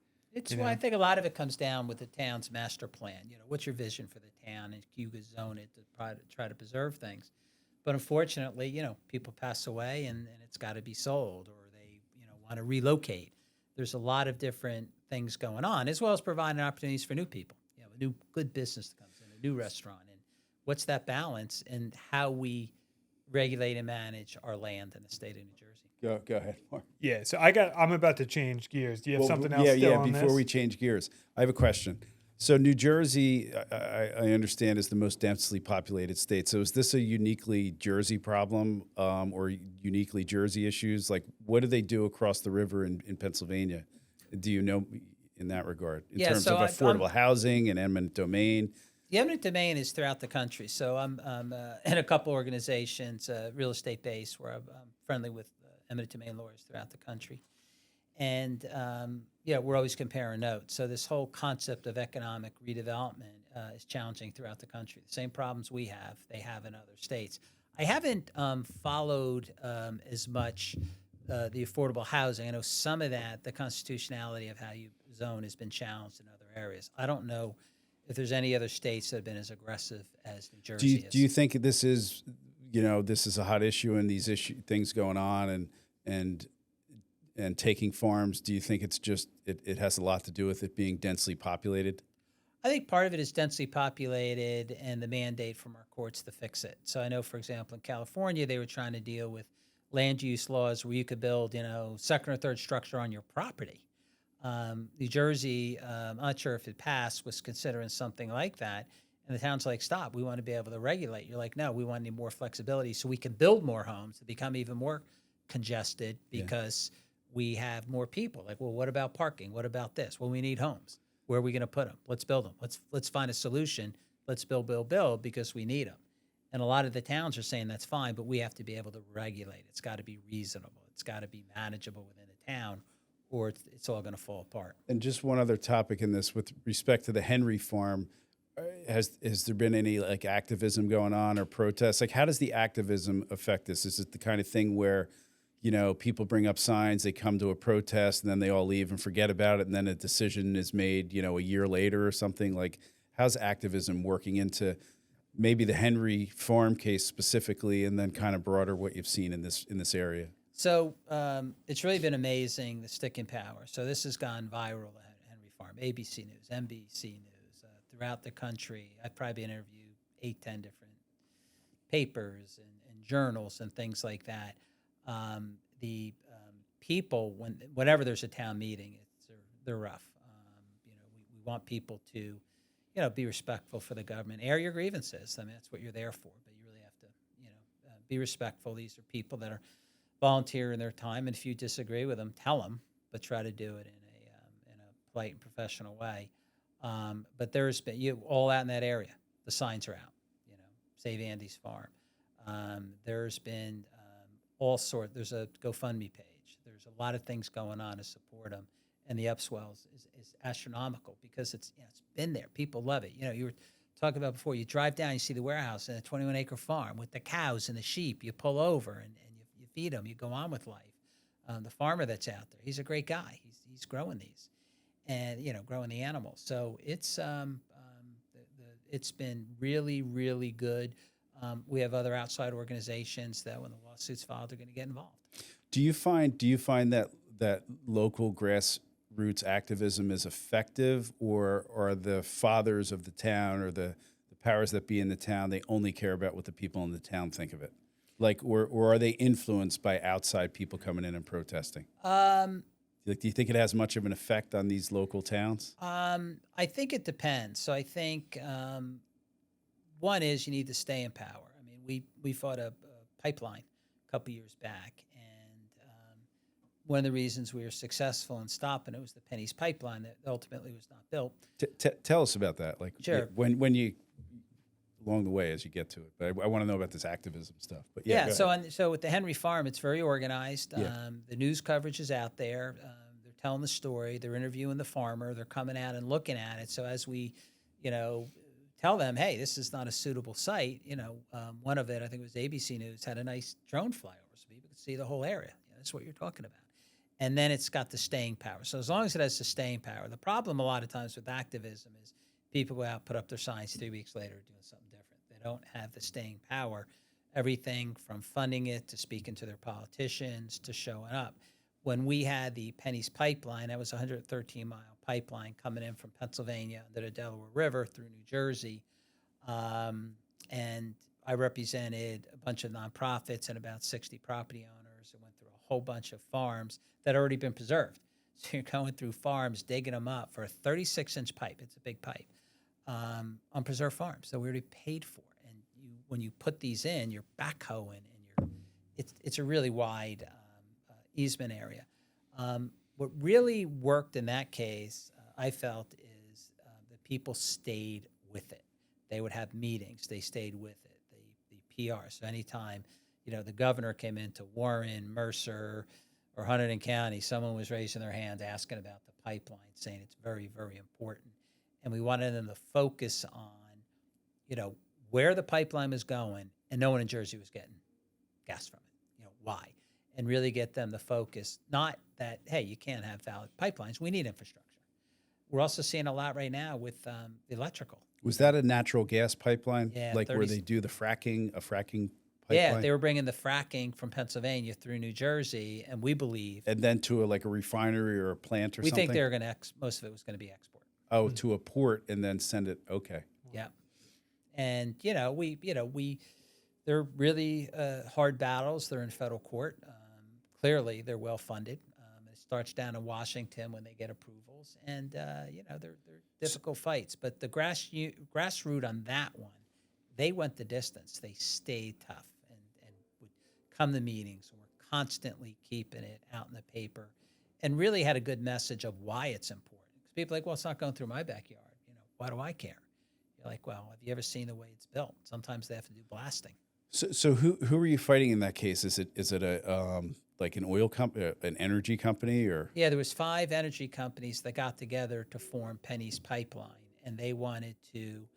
Speaker 3: Well, I think a lot of it comes down with the town's master plan. What's your vision for the town, and you could zone it to try to preserve things. But unfortunately, people pass away, and it's got to be sold, or they want to relocate. There's a lot of different things going on, as well as providing opportunities for new people. A new good business that comes in, a new restaurant, and what's that balance, and how we regulate and manage our land in the state of New Jersey.
Speaker 2: Go ahead, Mark.
Speaker 4: Yeah, so I'm about to change gears. Do you have something else?
Speaker 2: Yeah.
Speaker 4: on
Speaker 2: Before
Speaker 4: this?
Speaker 2: we change gears, I have a question. So New Jersey, I understand, is the most densely populated state. So is this a uniquely Jersey problem or uniquely Jersey issues? Like, what do they do across the river in Pennsylvania? Do you know in that regard in terms of affordable housing and eminent domain?
Speaker 3: The eminent domain is throughout the country. So I'm in a couple organizations, real estate based, where I'm friendly with eminent domain lawyers throughout the country. And, we're always comparing notes. So this whole concept of economic redevelopment is challenging throughout the country. The same problems we have, they have in other states. I haven't followed as much the affordable housing. I know some of that, the constitutionality of how you zone has been challenged in other areas. I don't know if there's any other states that have been as aggressive as New Jersey is.
Speaker 2: Do you think this is a hot issue and these things going on and taking farms? Do you think it's just it has a lot to do with it being densely populated?
Speaker 3: I think part of it is densely populated and the mandate from our courts to fix it. So I know, for example, in California, they were trying to deal with land use laws where you could build, second or third structure on your property. New Jersey, I'm not sure if it passed, was considering something like that. And the town's like, stop, we want to be able to regulate. You're like, no, we want to need more flexibility so we can build more homes to become even more congested because we have more people. Like, well, what about parking? What about this? Well, we need homes. Where are we going to put them? Let's build them. Let's find a solution. Let's build because we need them. And a lot of the towns are saying that's fine, but we have to be able to regulate. It's got to be reasonable. It's got to be manageable within the town, or it's all going to fall apart.
Speaker 2: And just one other topic in this, with respect to the Henry Farm, has there been any activism going on or protests? Like, how does the activism affect this? Is it the kind of thing where, people bring up signs, they come to a protest, and then they all leave and forget about it, and then a decision is made, a year later or something? Like, how's activism working into maybe the Henry Farm case specifically, and then kind of broader what you've seen in this area?
Speaker 3: So it's really been amazing, the sticking power. So this has gone viral at Henry Farm, ABC News, NBC News, throughout the country. I've probably interviewed 8-10 different papers and journals and things like that. The people, whenever there's a town meeting, they're rough. We want people to, be respectful for the government. Air your grievances. I mean, that's what you're there for. But you really have to, be respectful. These are people that are volunteering their time, and if you disagree with them, tell them, but try to do it in a polite and professional way. But there's been all out in that area. The signs are out. Save Andy's Farm. There's been all sorts. There's a GoFundMe page. There's a lot of things going on to support them, and the upswells is astronomical because it's been there. People love it. You were talking about before. You drive down, you see the warehouse and a 21-acre farm with the cows and the sheep. You pull over and you feed them. You go on with life. The farmer that's out there, he's a great guy. He's growing these, and growing the animals. So it's it's been really, really good. We have other outside organizations that, when the lawsuit's filed, are going to get involved.
Speaker 2: Do you find that local grassroots activism is effective, or are the fathers of the town or the powers that be in the town, they only care about what the people in the town think of it? Like, or are they influenced by outside people coming in and protesting? Do you think it has much of an effect on these local towns?
Speaker 3: I think it depends. So I think one is you need to stay in power. I mean, we fought a pipeline a couple years back, and one of the reasons we were successsul in stopping it was the Penny's pipeline that ultimately was not built.
Speaker 2: Tell us about that. Like,
Speaker 3: sure.
Speaker 2: When you along the way as you get to it, but I want to know about this activism stuff. But yeah.
Speaker 3: So with the Henry Farm, it's very organized.
Speaker 2: Yeah.
Speaker 3: The news coverage is out there. They're telling the story. They're interviewing the farmer. They're coming out and looking at it. So as we, tell them, hey, this is not a suitable site. One of it, I think it was ABC News, had a nice drone flyover so people could see the whole area. That's what you're talking about. And then it's got the staying power. So as long as it has the staying power, the problem a lot of times with activism is people go out, put up their signs 3 weeks later, doing something different. They don't have the staying power. Everything from funding it to speaking to their politicians to showing up. When we had the Penny's pipeline, that was a 113-mile pipeline coming in from Pennsylvania under the Delaware River through New Jersey. And I represented a bunch of nonprofits and about 60 property owners and went through a whole bunch of farms that had already been preserved. So you're going through farms, digging them up for a 36-inch pipe. It's a big pipe on preserved farms that we already paid for. And when you put these in, you're backhoeing, and it's a really wide easement area. What really worked in that case, I felt, is the people stayed with it. They would have meetings. They stayed with it. The PR. So anytime, the governor came into Warren, Mercer, or Hunterdon County, someone was raising their hand asking about the pipeline, saying it's very, very important. And we wanted them to focus on, where the pipeline was going, and no one in Jersey was getting gas from it. Why? And really get them to focus, not that, hey, you can't have valid pipelines. We need infrastructure. We're also seeing a lot right now with electrical.
Speaker 2: Was that a natural gas pipeline?
Speaker 3: Yeah,
Speaker 2: like where they do a fracking pipeline?
Speaker 3: Yeah, they were bringing the fracking from Pennsylvania through New Jersey, and we believe.
Speaker 2: And then to a refinery or a plant or something?
Speaker 3: We think they're going to, most of it was going to be export.
Speaker 2: Oh, to a port and then send it, okay.
Speaker 3: Yeah. And, they're really hard battles. They're in federal court. Clearly, they're well-funded. It starts down in Washington when they get approvals. And, they're difficult fights. But the grassroots on that one, they went the distance. They stayed tough and would come to meetings. And were constantly keeping it out in the paper and really had a good message of why it's important. Because people are like, well, it's not going through my backyard. Why do I care? You're like, well, have you ever seen the way it's built? Sometimes they have to do blasting.
Speaker 2: So who are you fighting in that case? Is it a like an oil company, an energy company, or?
Speaker 3: Yeah, there was 5 energy companies that got together to form Penny's Pipeline, and they wanted to.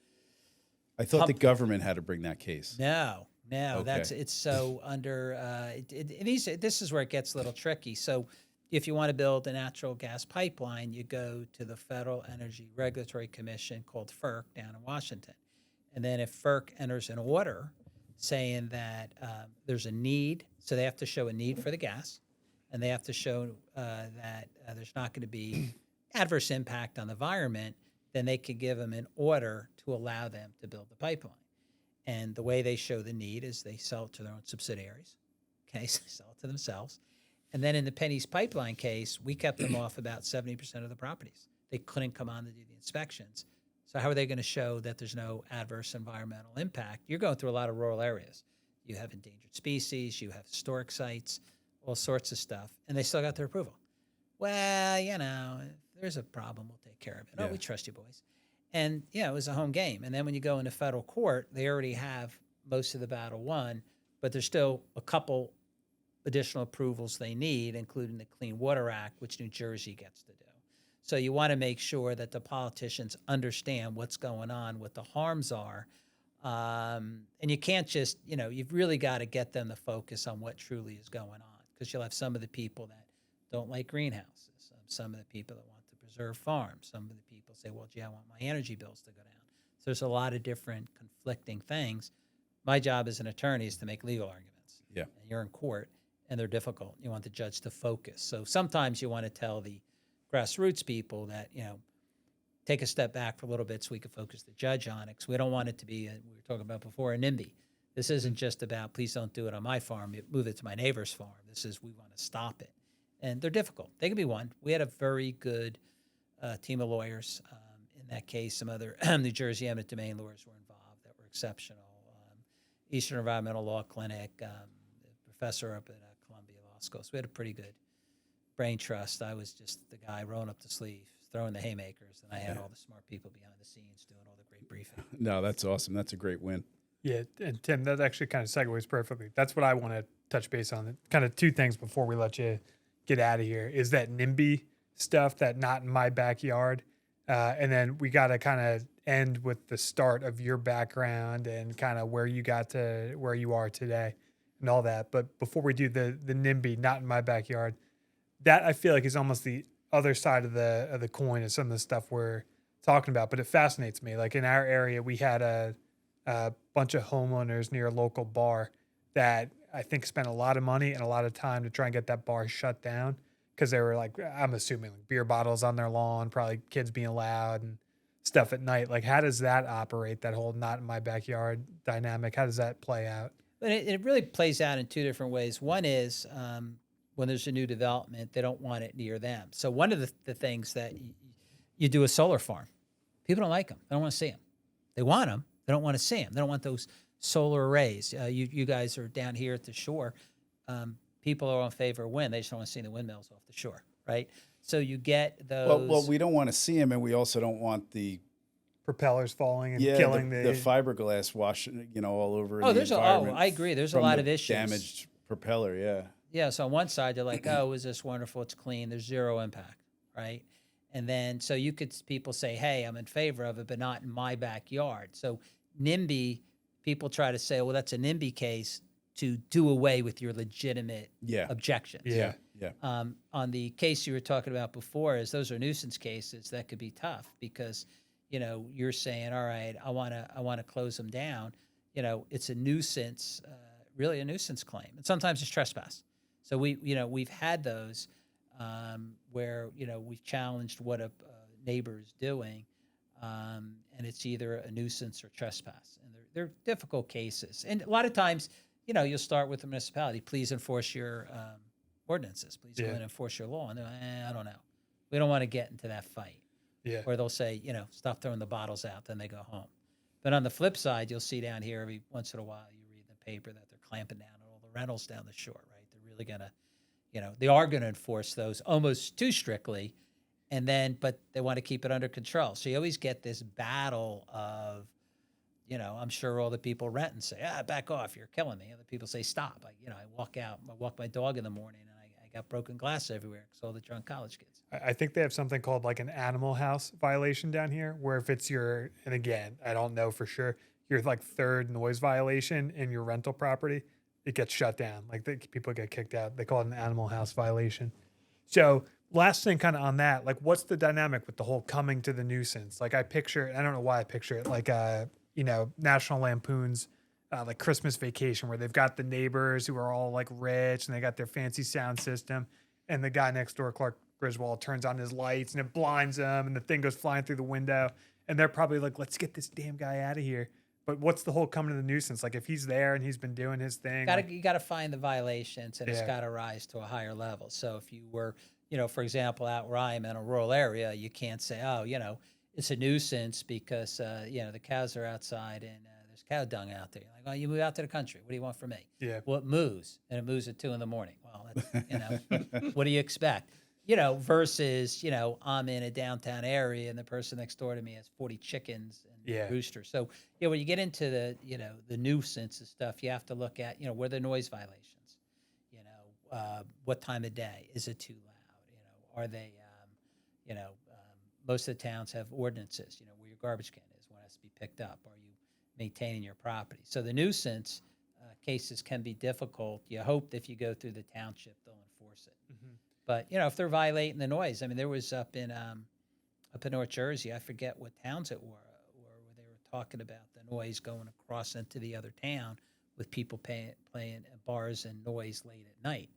Speaker 2: I thought the government had to bring that case.
Speaker 3: No,
Speaker 2: Okay.
Speaker 3: it's so under. This is where it gets a little tricky. So, if you want to build a natural gas pipeline, you go to the Federal Energy Regulatory Commission, called FERC, down in Washington, and then if FERC enters an order saying that there's a need, so they have to show a need for the gas, and they have to show that there's not going to be adverse impact on the environment, then they could give them an order to allow them to build the pipeline. And the way they show the need is they sell it to their own subsidiaries. Okay, so they sell it to themselves. And then in the Penny's Pipeline case, we kept them off about 70% of the properties. They couldn't come on to do the inspections. So how are they going to show that there's no adverse environmental impact? You're going through a lot of rural areas. You have endangered species, you have historic sites, all sorts of stuff, and they still got their approval. Well, if there's a problem, we'll take care of it.
Speaker 2: Yeah.
Speaker 3: Oh, we trust you, boys. And, it was a home game. And then when you go into federal court, they already have most of the battle won, but there's still a couple additional approvals they need, including the Clean Water Act, which New Jersey gets to do. So you want to make sure that the politicians understand what's going on, what the harms are. And you can't just, you've really got to get them to focus on what truly is going on, because you'll have some of the people that don't like greenhouses, some of the people that want to preserve farms, some of the people say, well, gee, I want my energy bills to go down. So there's a lot of different conflicting things. My job as an attorney is to make legal arguments.
Speaker 2: Yeah.
Speaker 3: And you're in court, and they're difficult. You want the judge to focus. So sometimes you want to tell the grassroots people that, take a step back for a little bit so we can focus the judge on it. Because we don't want it to be, we were talking about before, a NIMBY. This isn't just about, please don't do it on my farm, move it to my neighbor's farm. This is, we want to stop it. And they're difficult. They can be won. We had a very good team of lawyers. In that case, some other New Jersey eminent domain lawyers were involved that were exceptional. Eastern Environmental Law Clinic, the professor up at Columbia Law School. So we had a pretty good brain trust. I was just the guy rolling up the sleeves, throwing the haymakers, and I had all the smart people behind the scenes doing all the great briefing.
Speaker 2: No, that's awesome. That's a great win.
Speaker 4: Yeah, and Tim, that actually kind of segues perfectly. That's what I want to touch base on. Kind of 2 things before we let you get out of here is that NIMBY stuff, that not in my backyard. And then we got to kind of end with the start of your background and kind of where you got to where you are today and all that. But before we do the NIMBY, not in my backyard, that I feel like is almost the other side of the coin of some of the stuff we're talking about. But it fascinates me. Like in our area, we had a bunch of homeowners near a local bar that I think spent a lot of money and a lot of time to try and get that bar shut down because they were like, I'm assuming like beer bottles on their lawn, probably kids being loud and stuff at night. Like, how does that operate? That whole not in my backyard dynamic. How does that play out?
Speaker 3: But it really plays out in two different ways. One is when there's a new development, they don't want it near them. So one of the things that you do a solar farm, people don't like them. They don't want to see them. They want them. They don't want to see them. They don't want those solar arrays. You guys are down here at the shore. People are in favor of wind. They just don't want to see the windmills off the shore, right? So you get those.
Speaker 2: Well, we don't want to see them, and we also don't want the
Speaker 4: Propellers falling and killing
Speaker 2: the fiberglass washing, all over.
Speaker 3: Oh,
Speaker 2: the environment
Speaker 3: I agree. There's a lot of issues.
Speaker 2: Damaged propeller, yeah.
Speaker 3: Yeah. So on one side, they're like, "Oh, is this wonderful? It's clean. There's zero impact, right?" And then so people say, "Hey, I'm in favor of it, but not in my backyard." So NIMBY, people try to say, "Well, that's a NIMBY case to do away with your legitimate objections."
Speaker 2: Yeah.
Speaker 3: On the case you were talking about before, those are nuisance cases that could be tough because, you're saying, all right, I want to close them down. It's a nuisance, really a nuisance claim, and sometimes it's trespass. So we've had those where we've challenged what a neighbor is doing, and it's either a nuisance or trespass, and they're difficult cases. And a lot of times, you'll start with the municipality. Please enforce your ordinances. Please go in and enforce your law. And they're like, I don't know. We don't want to get into that fight.
Speaker 4: Yeah.
Speaker 3: Or they'll say, stop throwing the bottles out. Then they go home. But on the flip side, you'll see down here every once in a while, you read in the paper that they're clamping down on all the rentals down the shore, right? They're really going to, they are going to enforce those almost too strictly. And then, but they want to keep it under control. So you always get this battle of, I'm sure all the people renting say, back off, you're killing me. Other people say, stop. I walk my dog in the morning and I got broken glass everywhere because all the drunk college kids.
Speaker 4: I think they have something called like an animal house violation down here, where if it's and again, I don't know for sure, your like third noise violation in your rental property, it gets shut down. Like people get kicked out. They call it an animal house violation. So last thing kind of on that, like what's the dynamic with the whole coming to the nuisance? Like I don't know why I picture it like, National Lampoon's like Christmas Vacation, where they've got the neighbors who are all like rich and they got their fancy sound system, and the guy next door, Clark Griswold, turns on his lights and it blinds them and the thing goes flying through the window, and they're probably like, let's get this damn guy out of here. But what's the whole coming to the nuisance? Like if he's there and he's been doing his thing,
Speaker 3: you got to find the violations, and it's got to rise to a higher level. So if you were, for example, out where I am in a rural area, you can't say, it's a nuisance because, the cows are outside and there's cow dung out there. You're like, you move out to the country. What do you want from me?
Speaker 4: Yeah.
Speaker 3: Well, it moves, and it moves at 2 a.m. Well, that's, what do you expect? Versus, I'm in a downtown area and the person next door to me has 40 chickens and roosters. So, when you get into the nuisance and stuff, you have to look at, where the noise violations, what time of day, is it too loud? Are they, most of the towns have ordinances, where your garbage can is, when it has to be picked up. Are you maintaining your property? So the nuisance cases can be difficult. You hope that if you go through the township, they'll enforce it. Mm-hmm. But, if they're violating the noise, there was up in North Jersey, I forget what towns it were, where they were talking about the noise going across into the other town with people playing at bars and noise late at night.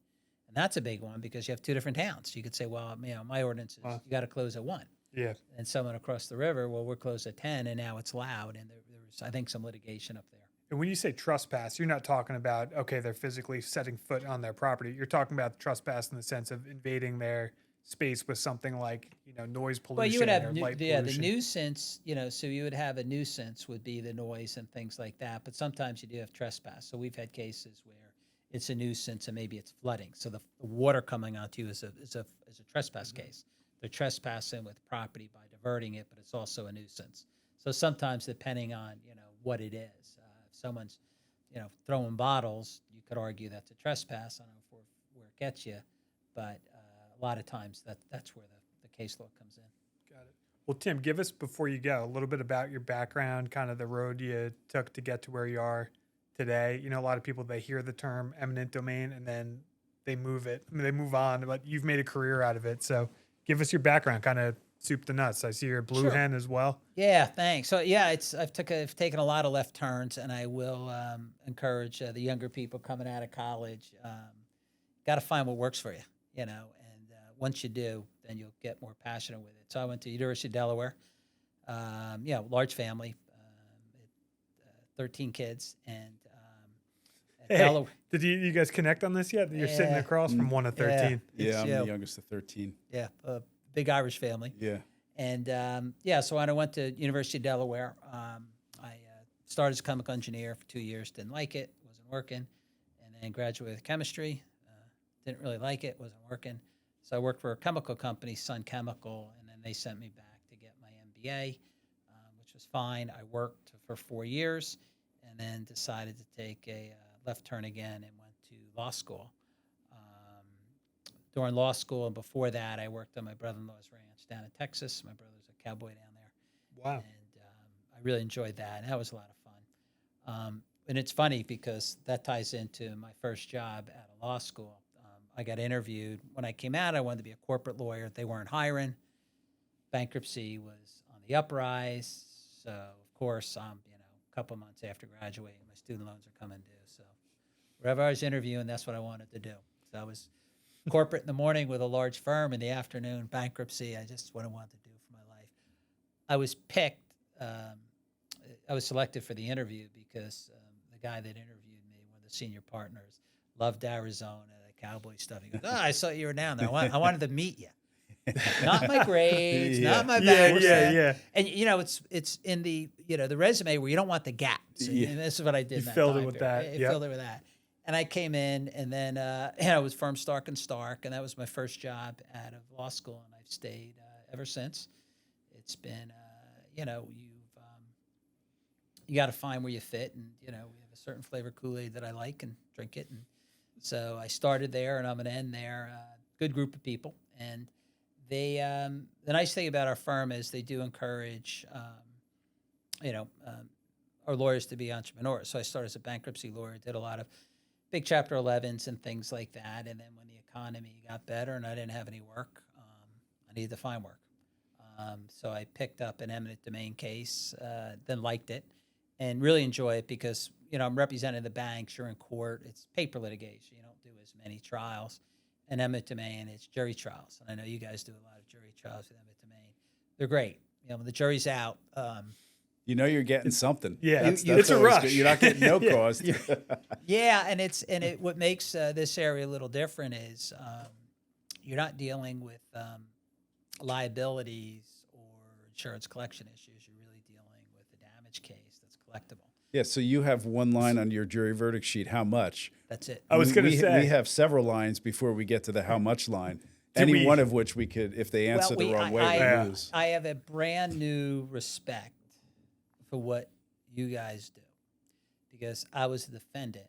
Speaker 3: And that's a big one because you have two different towns. You could say, well, my ordinance is you got to close at 1.
Speaker 4: Yeah.
Speaker 3: And someone across the river, well, we're closed at 10, and now it's loud. And there's, I think, some litigation up there.
Speaker 4: And when you say trespass, you're not talking about, okay, they're physically setting foot on their property. You're talking about trespass in the sense of invading their space with something like, noise pollution.
Speaker 3: Well, you would have,
Speaker 4: light
Speaker 3: the
Speaker 4: pollution.
Speaker 3: nuisance, so you would have a nuisance would be the noise and things like that. But sometimes you do have trespass. So we've had cases where it's a nuisance and maybe it's flooding. So the water coming onto you is a trespass case. They're trespassing with property by diverting it, but it's also a nuisance. So sometimes, depending on what it is, if someone's throwing bottles, you could argue that's a trespass. I don't know where it gets you, but a lot of times that's where the case law comes in.
Speaker 4: Got it. Well, Tim, give us, before you go, a little bit about your background, kind of the road you took to get to where you are today. A lot of people, they hear the term eminent domain and then they move on, but you've made a career out of it. So give us your background, kind of soup to nuts. I see you're a blue hen as well.
Speaker 3: Yeah, thanks. So I've taken a lot of left turns, and I will encourage the younger people coming out of college. Got to find what works for you, and once you do, then you'll get more passionate with it. So I went to University of Delaware, Large family, 13 kids, and
Speaker 4: Hey,
Speaker 3: Delaware.
Speaker 4: did you guys connect on this yet? You're sitting
Speaker 3: Yeah.
Speaker 4: across from one of 13.
Speaker 2: Yeah, I'm
Speaker 3: Yeah.
Speaker 2: the youngest of 13.
Speaker 3: Yeah, a big Irish family.
Speaker 2: Yeah.
Speaker 3: And so when I went to University of Delaware, I started as a chemical engineer for 2 years, didn't like it, wasn't working, and then graduated with chemistry, didn't really like it, wasn't working. So I worked for a chemical company, Sun Chemical, and then they sent me back to get my MBA, which was fine. I worked for 4 years and then decided to take a left turn again and went to law school. During law school and before that, I worked on my brother-in-law's ranch down in Texas. My brother's a cowboy down there.
Speaker 4: Wow.
Speaker 3: And I really enjoyed that. And that was a lot of fun. And it's funny because that ties into my first job at a law school. I got interviewed. When I came out, I wanted to be a corporate lawyer. They weren't hiring. Bankruptcy was on the uprise. So, of course, a couple months after graduating, my student loans are coming due. So wherever I was interviewing, that's what I wanted to do. So I was corporate in the morning with a large firm, in the afternoon, bankruptcy. I just what I wanted to do for my life. I was picked. I was selected for the interview because the guy that interviewed me, one of the senior partners, loved Arizona, the cowboy stuff. He goes, I saw you were down there. I wanted to meet you. Not my grades, not my background.
Speaker 4: Yeah.
Speaker 3: And it's in the the resume where you don't want the gaps. And this is what I did.
Speaker 4: You filled it with that.
Speaker 3: I filled it with that. And I came in, and then I was firm Stark and Stark, and that was my first job out of law school, and I've stayed ever since. It's been you got to find where you fit, and we have a certain flavor Kool-Aid that I like and drink it, and so I started there, and I'm going to end there. Good group of people, and they the nice thing about our firm is they do encourage our lawyers to be entrepreneurs. So I started as a bankruptcy lawyer, did a lot of big Chapter 11s and things like that. And then when the economy got better and I didn't have any work, I needed to find work. So I picked up an eminent domain case, then liked it, and really enjoy it because I'm representing the banks. You're in court. It's paper litigation. You don't do as many trials. And eminent domain, it's jury trials. And I know you guys do a lot of jury trials with eminent domain. They're great. When the jury's out.
Speaker 2: You're getting something.
Speaker 4: Yeah,
Speaker 2: that's
Speaker 4: it's a rush.
Speaker 2: Good. You're not getting no cost.
Speaker 3: Yeah, and what makes this area a little different is you're not dealing with liabilities or insurance collection issues. You're really dealing with a damage case that's collectible.
Speaker 2: Yeah, so you have one line on your jury verdict sheet, how much?
Speaker 3: That's it.
Speaker 4: I was going to say.
Speaker 2: We have several lines before we get to the how much line. Any one of which we could, if they answer the wrong way, we lose.
Speaker 3: I have a brand new respect for what you guys do because I was a defendant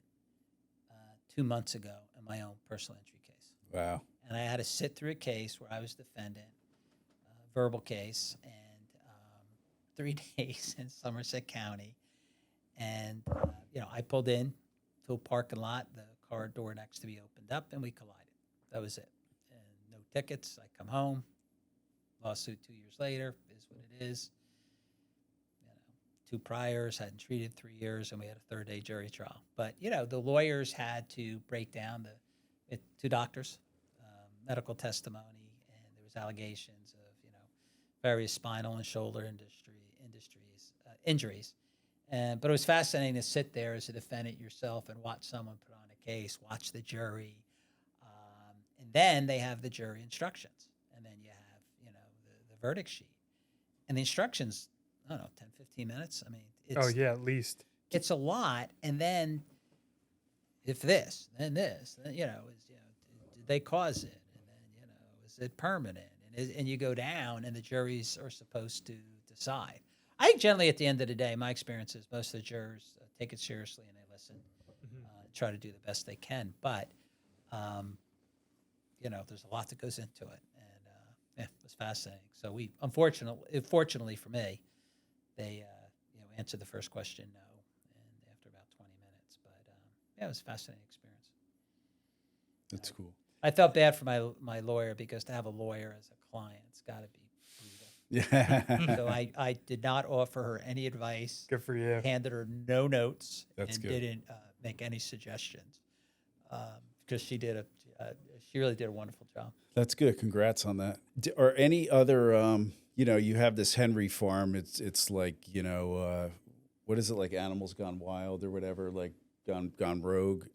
Speaker 3: 2 months ago in my own personal injury case.
Speaker 2: Wow.
Speaker 3: And I had to sit through a case where I was defendant, verbal case, and 3 days in Somerset County. And, I pulled in to a parking lot, the car door next to me opened up, and we collided. That was it. And no tickets. I come home. Lawsuit 2 years later is what it is. 2 priors, hadn't treated 3 years, and we had a 3rd-day jury trial. But, the lawyers had to break down the 2 doctors, medical testimony, and there was allegations of, various spinal and shoulder injuries. But it was fascinating to sit there as a defendant yourself and watch someone put on a case, watch the jury, and then they have the jury instructions, and then you have, the verdict sheet. And the instructions, I don't know, 10, 15 minutes. I mean, it's,
Speaker 4: at least.
Speaker 3: It's a lot. And then if this, then this, then, did they cause it? And then, is it permanent? And you go down, and the juries are supposed to decide. I think generally at the end of the day, my experience is most of the jurors take it seriously and they listen, try to do the best they can. But, there's a lot that goes into it. And, it was fascinating. So fortunately for me, they, answered the first question no, and after about 20 minutes. But, it was a fascinating experience.
Speaker 2: That's cool.
Speaker 3: I felt bad for my lawyer because to have a lawyer as a client, it's got to be brutal.
Speaker 2: Yeah.
Speaker 3: So I did not offer her any advice.
Speaker 4: Good for you.
Speaker 3: Handed her no notes.
Speaker 2: That's
Speaker 3: and
Speaker 2: good.
Speaker 3: Didn't make any suggestions because she really did a wonderful job.
Speaker 2: That's good. Congrats on that. Are any other you know, you have this Henry farm. It's like, you know, what is it, like Animals Gone Wild or whatever, like gone rogue.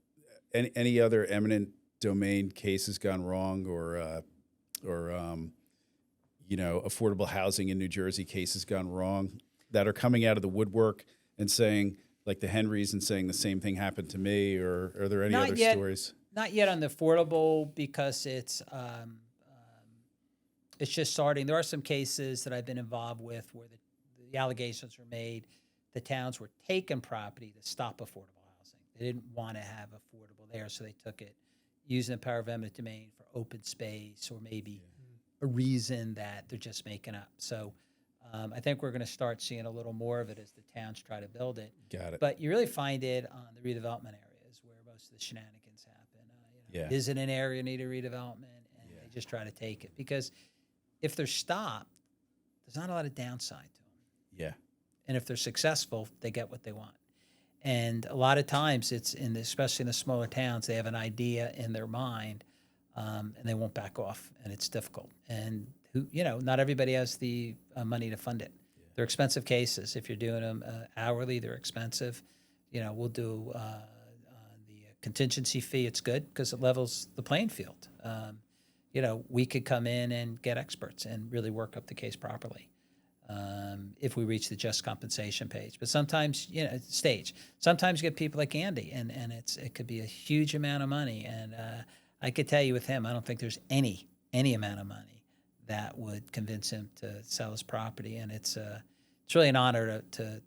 Speaker 2: Any other eminent domain cases gone wrong, or you know, affordable housing in New Jersey cases gone wrong that are coming out of the woodwork and saying, like the Henrys, and saying the same thing happened to me, or are there any
Speaker 3: Not
Speaker 2: other
Speaker 3: yet.
Speaker 2: stories?
Speaker 3: Not yet on the affordable, because it's just starting. There are some cases that I've been involved with where the allegations were made. The towns were taking property to stop affordable housing. They didn't want to have affordable there, so they took it, using the power of eminent domain for open space, or maybe a reason that they're just making up. So I think we're going to start seeing a little more of it as the towns try to build it.
Speaker 2: Got it.
Speaker 3: But you really find it on the redevelopment areas where most of the shenanigans happen. Is it an area need a redevelopment? And they just try to take it. Because if they're stopped, there's not a lot of downside to them.
Speaker 2: Yeah.
Speaker 3: And if they're successful, they get what they want. And a lot of times it's especially in the smaller towns, they have an idea in their mind, and they won't back off, and it's difficult. And not everybody has the money to fund it. Yeah. They're expensive cases. If you're doing them hourly, they're expensive. We'll do the contingency fee. It's good because it levels the playing field. We could come in and get experts and really work up the case properly. If we reach the just compensation page. But sometimes, sometimes you get people like Andy, and it could be a huge amount of money. And I could tell you with him, I don't think there's any amount of money that would convince him to sell his property. And it's really an honor to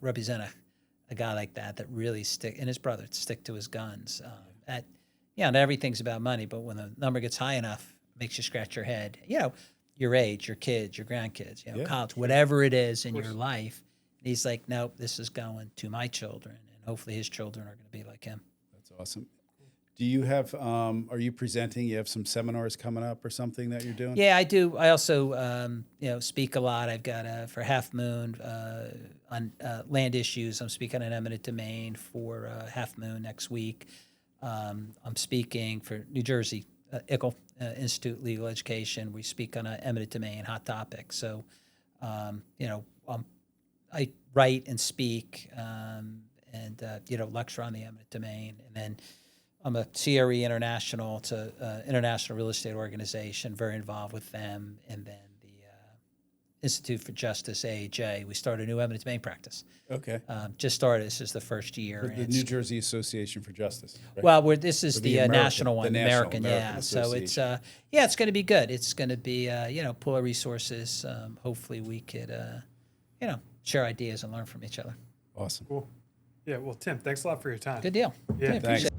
Speaker 3: represent a guy like that really and his brother, stick to his guns. Not everything's about money, but when the number gets high enough, it makes you scratch your head. Your age, your kids, your grandkids, college, whatever it is in your life. And he's like, nope, this is going to my children, and hopefully his children are going to be like him.
Speaker 2: That's awesome. Do you have, are you presenting? You have some seminars coming up or something that you're doing?
Speaker 3: Yeah, I do. I also, speak a lot. I've got, for Half Moon, on land issues, I'm speaking on eminent domain for Half Moon next week. I'm speaking for New Jersey, ICLE, Institute Legal Education. We speak on eminent domain, hot topic. So, I write and speak, and lecture on the eminent domain. And then I'm a CRE International. It's a international real estate organization, very involved with them. And then the Institute for Justice, AAJ. We started a new eminent domain practice.
Speaker 2: Okay.
Speaker 3: Just started. This is the first year.
Speaker 2: The New Jersey Association for Justice. Right?
Speaker 3: Well, this is the national one,
Speaker 2: the
Speaker 3: American.
Speaker 2: Association.
Speaker 3: So it's going to be good. It's going to be pool of resources. Hopefully we could share ideas and learn from each other.
Speaker 2: Awesome.
Speaker 4: Cool. Yeah. Well, Tim, thanks a lot for your time.
Speaker 3: Good deal.
Speaker 4: Yeah.
Speaker 3: Appreciate it.